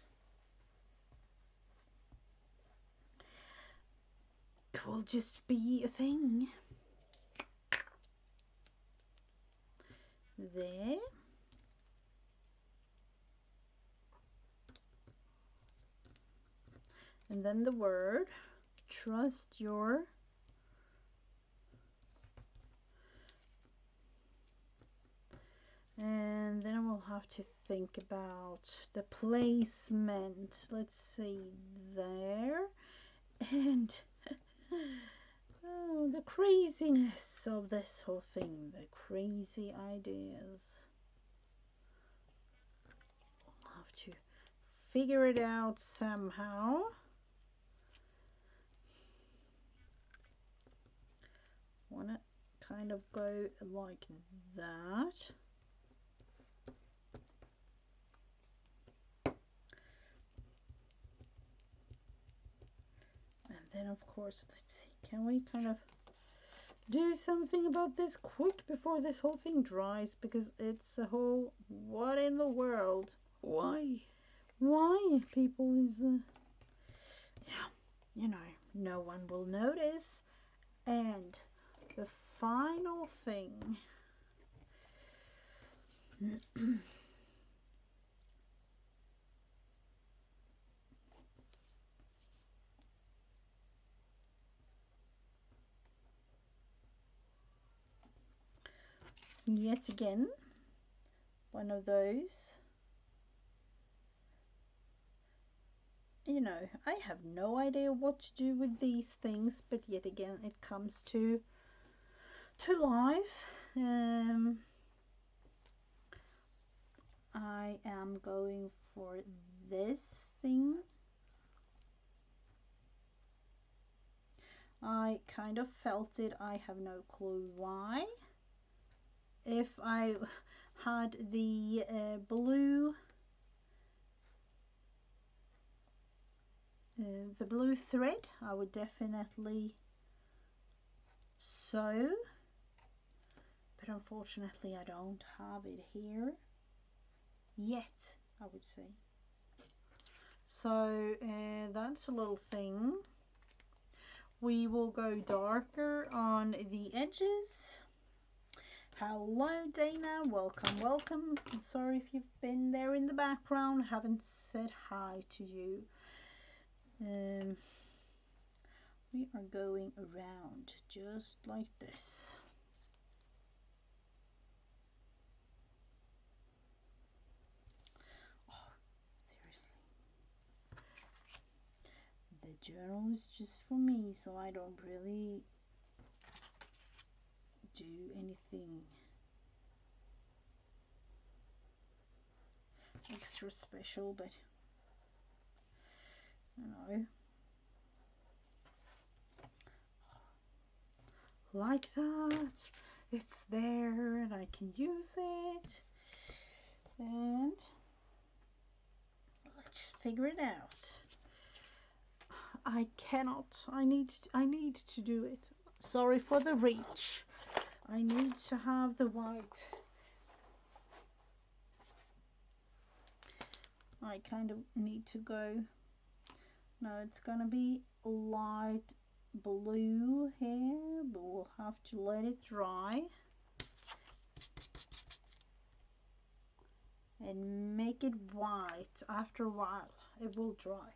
It will just be a thing. There. And then the word, trust your and then I will have to think about the placement. Let's see, there. And oh, the craziness of this whole thing, the crazy ideas. We'll have to figure it out somehow. Wanna kind of go like that. And then of course, let's see, can we kind of do something about this quick before this whole thing dries, because it's a whole, what in the world? Why people is yeah, you know, no one will notice. And the final thing yet again, one of those, you know, I have no idea what to do with these things, but yet again it comes to life. I am going for this thing. I kind of felt it, I have no clue why. If I had the blue thread, I would definitely sew, but unfortunately I don't have it here yet, I would say. So that's a little thing. We will go darker on the edges. Hello Dana, welcome, welcome. I'm sorry if you've been there in the background, haven't said hi to you. We are going around just like this. Oh, seriously. The journal is just for me, so I don't really do anything extra special, but you know, like that, it's there and I can use it, and let's figure it out. I cannot, I need to do it. Sorry for the reach. I need to have the white. I kind of need to go, no, it's gonna be light blue here, but we'll have to let it dry and make it white. After a while it will dry.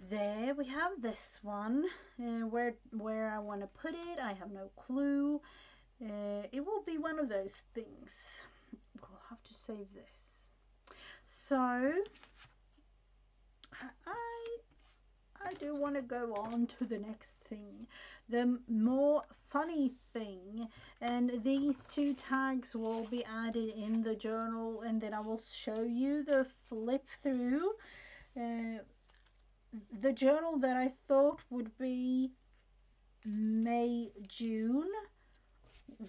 There we have this one. Where I want to put it, I have no clue. It will be one of those things. We'll have to save this. So I do want to go on to the next thing, the more funny thing, and these two tags will be added in the journal, and then I will show you the flip through. The journal that I thought would be May, June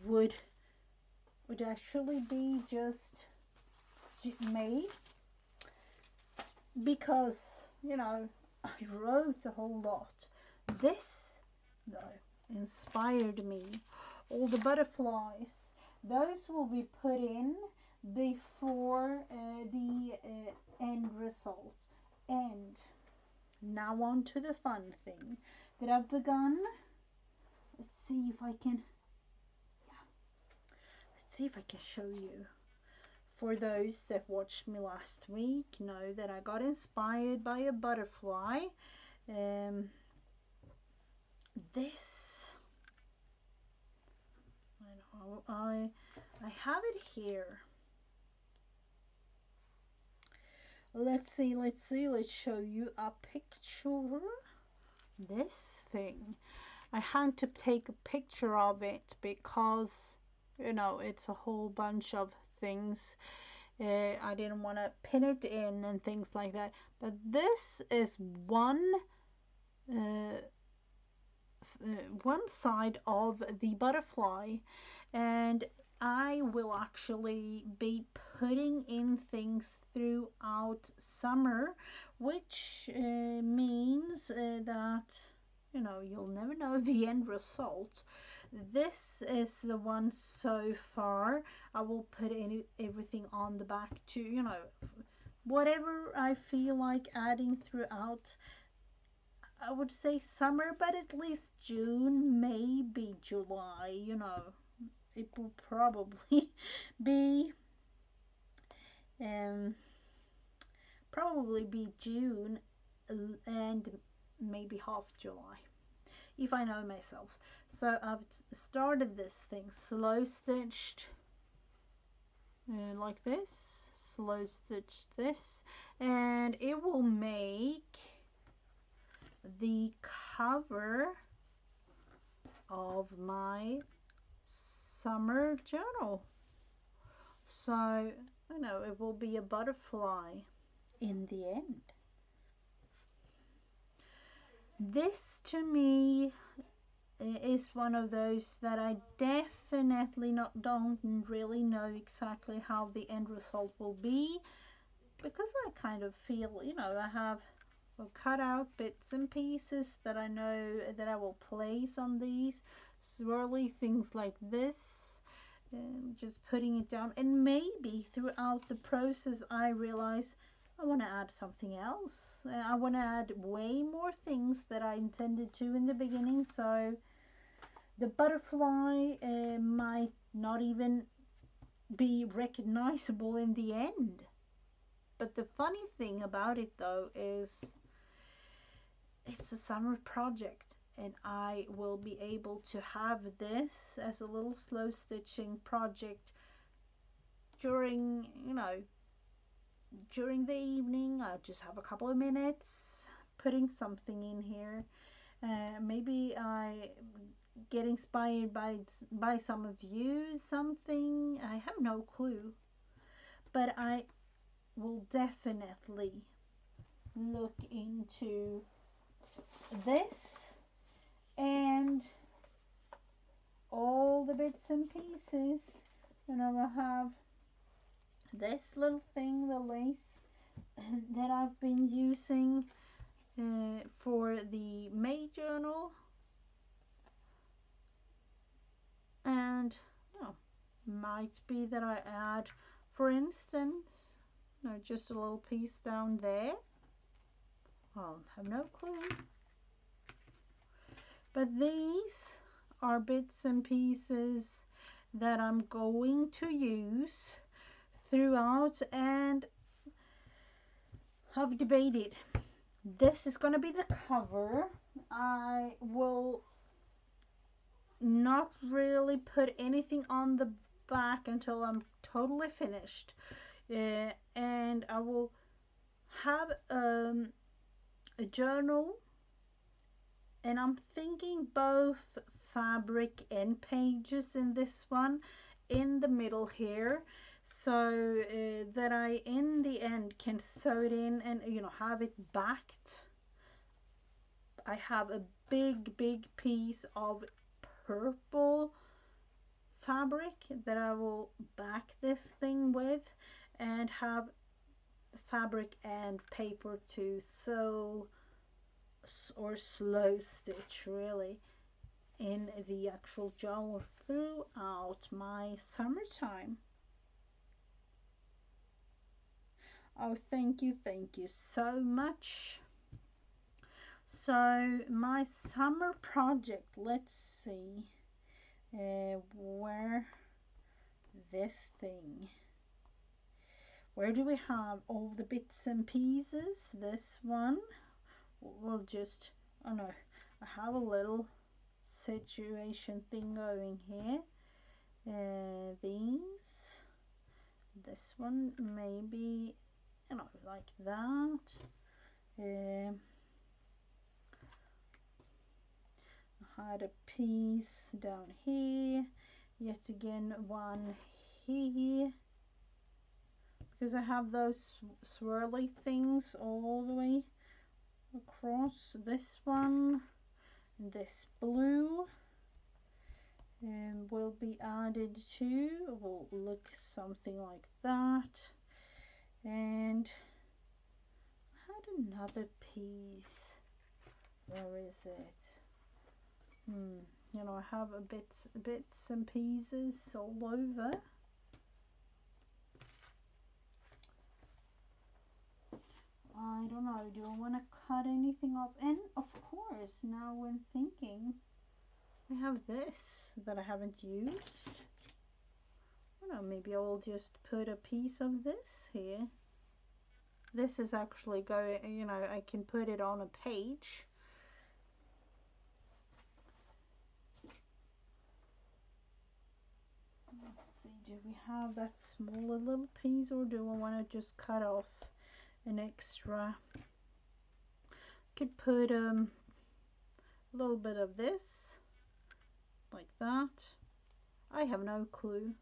would actually be just May, because, you know, I wrote a whole lot. This, though, inspired me. All the butterflies, those will be put in before the end result. And now on to the fun thing that I've begun. Let's see if I can, yeah, let's see if I can show you. For those that watched me last week, know that I got inspired by a butterfly. Um, this, I have it here. Let's see, let's show you a picture. This thing, I had to take a picture of it because, you know, it's a whole bunch of things. I didn't want to pin it in and things like that. But this is uh, one side of the butterfly, and I will actually be putting in things throughout summer, which means that, you know, you'll never know the end result. This is the one so far. I will put everything on the back to, you know, whatever I feel like adding throughout. I would say summer, but at least June, maybe July, you know. It will probably be um June and maybe half July if I know myself. So I've started this thing slow stitched like this, slow stitched this, and it will make the cover of my summer journal. So, you know, it will be a butterfly in the end. This to me is one of those that I definitely don't really know exactly how the end result will be, because I kind of feel, you know, I have cut out bits and pieces that I know that I will place on these swirly things like this, and just putting it down. And maybe throughout the process I realize I want to add something else. I want to add way more things that I intended to in the beginning, so the butterfly might not even be recognizable in the end. But the funny thing about it though is it's a summer project, and I will be able to have this as a little slow stitching project during, you know, during the evening. I just have a couple of minutes putting something in here. Maybe I get inspired by some of you, something, I have no clue, but I will definitely look into this and all the bits and pieces. You know, I have this little thing, the lace that I've been using for the May journal, and oh, might be that I add, for instance, no, just a little piece down there. I'll have no clue. But these are bits and pieces that I'm going to use throughout, and I've debated. This is going to be the cover. I will not really put anything on the back until I'm totally finished. And I will have a journal, and I'm thinking both fabric and pages in this one in the middle here, so that I in the end can sew it in and, you know, have it backed. I have a big piece of purple fabric that I will back this thing with, and have fabric and paper to sew or slow stitch really in the actual journal throughout my summertime. Oh, thank you so much. So my summer project, let's see, where this thing, where do we have all the bits and pieces? This one, we'll just, oh no, I have a little situation thing going here. These, this one maybe, you know, like that. I had a piece down here, yet again one here, because I have those swirly things all the way across. This one, this blue, will be added to, will look something like that. And I had another piece, where is it? You know, I have bits and pieces all over. I don't know, do I want to cut anything off? And of course, now when thinking, I have this that I haven't used. I don't know, maybe I'll just put a piece of this here. This is actually going, you know, I can put it on a page. Let's see, do we have that smaller little piece, or do I want to just cut off an extra? Could put a little bit of this like that. I have no clue,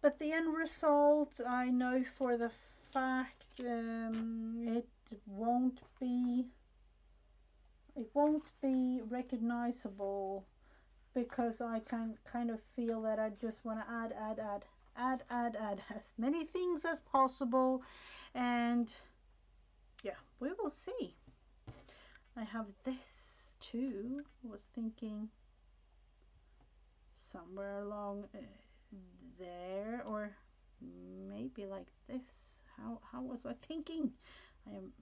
but the end result, I know for the fact, it won't be recognizable, because I can kind of feel that I just want to add as many things as possible. And yeah, we will see. I have this too. I was thinking somewhere along there, or maybe like this. How was I thinking? I am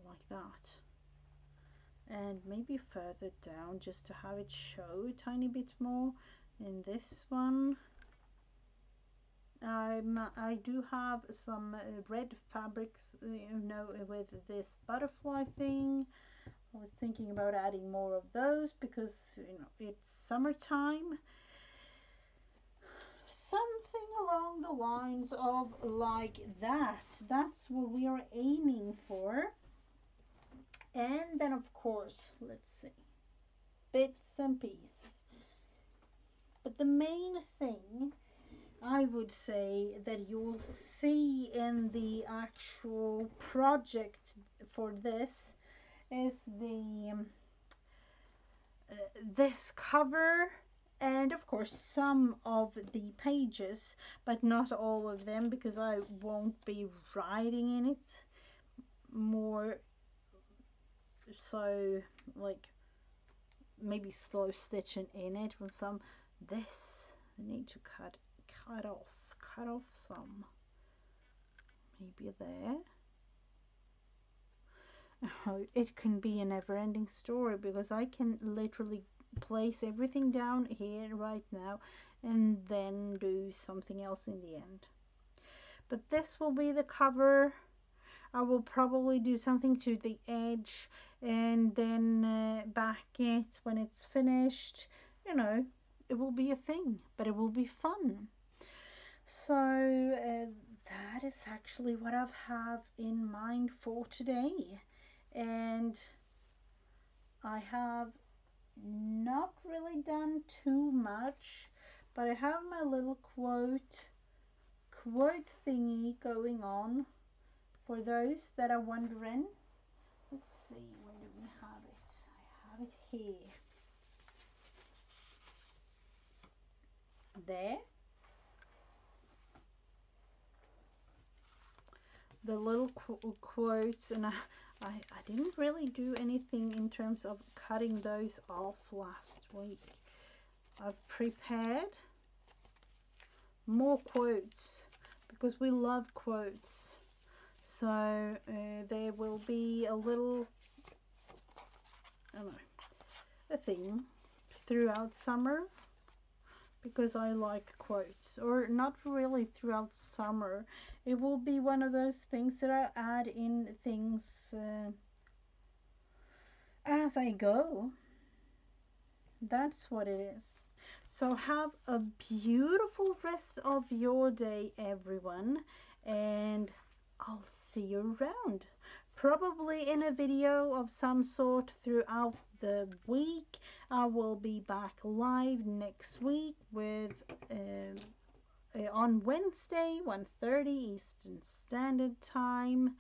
like that, and maybe further down, just to have it show a tiny bit more. In this one, I do have some red fabrics, you know, with this butterfly thing. I was thinking about adding more of those, because, you know, it's summertime. Something along the lines of like that. That's what we are aiming for. And then, of course, let's see, bits and pieces. But the main thing, I would say, that you'll see in the actual project for this is the this cover, and of course some of the pages, but not all of them, because I won't be writing in it more. So, like, maybe slow stitching in it with some. This I need to cut off some, maybe there. Oh, it can be a never-ending story, because I can literally place everything down here right now and then do something else in the end. But this will be the cover. I will probably do something to the edge, and then back it when it's finished. You know, it will be a thing, but it will be fun. So that is actually what I have in mind for today. And I have not really done too much, but I have my little quote thingy going on, for those that are wondering. Let's see, where do we have it? I have it here. There. The little quotes, and I didn't really do anything in terms of cutting those off last week. I've prepared more quotes because we love quotes. So there will be a little, I don't know, a thing throughout summer, because I like quotes, or not really throughout summer. It will be one of those things that I add in things as I go. That's what it is. So have a beautiful rest of your day, everyone, and I'll see you around. Probably in a video of some sort throughout the week. I will be back live next week with on Wednesday, 1:30 Eastern Standard Time.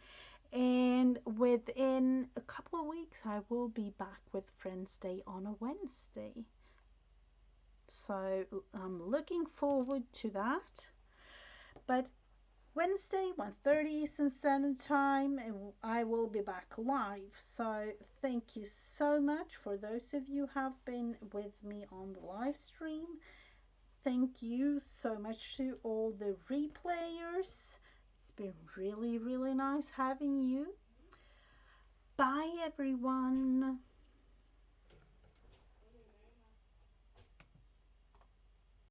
And within a couple of weeks, I will be back with Friends Day on a Wednesday. So I'm looking forward to that. But Wednesday, 1:30 Eastern Standard Time, I will be back live. So thank you so much for those of you who have been with me on the live stream. Thank you so much to all the replayers. It's been really, really nice having you. Bye, everyone.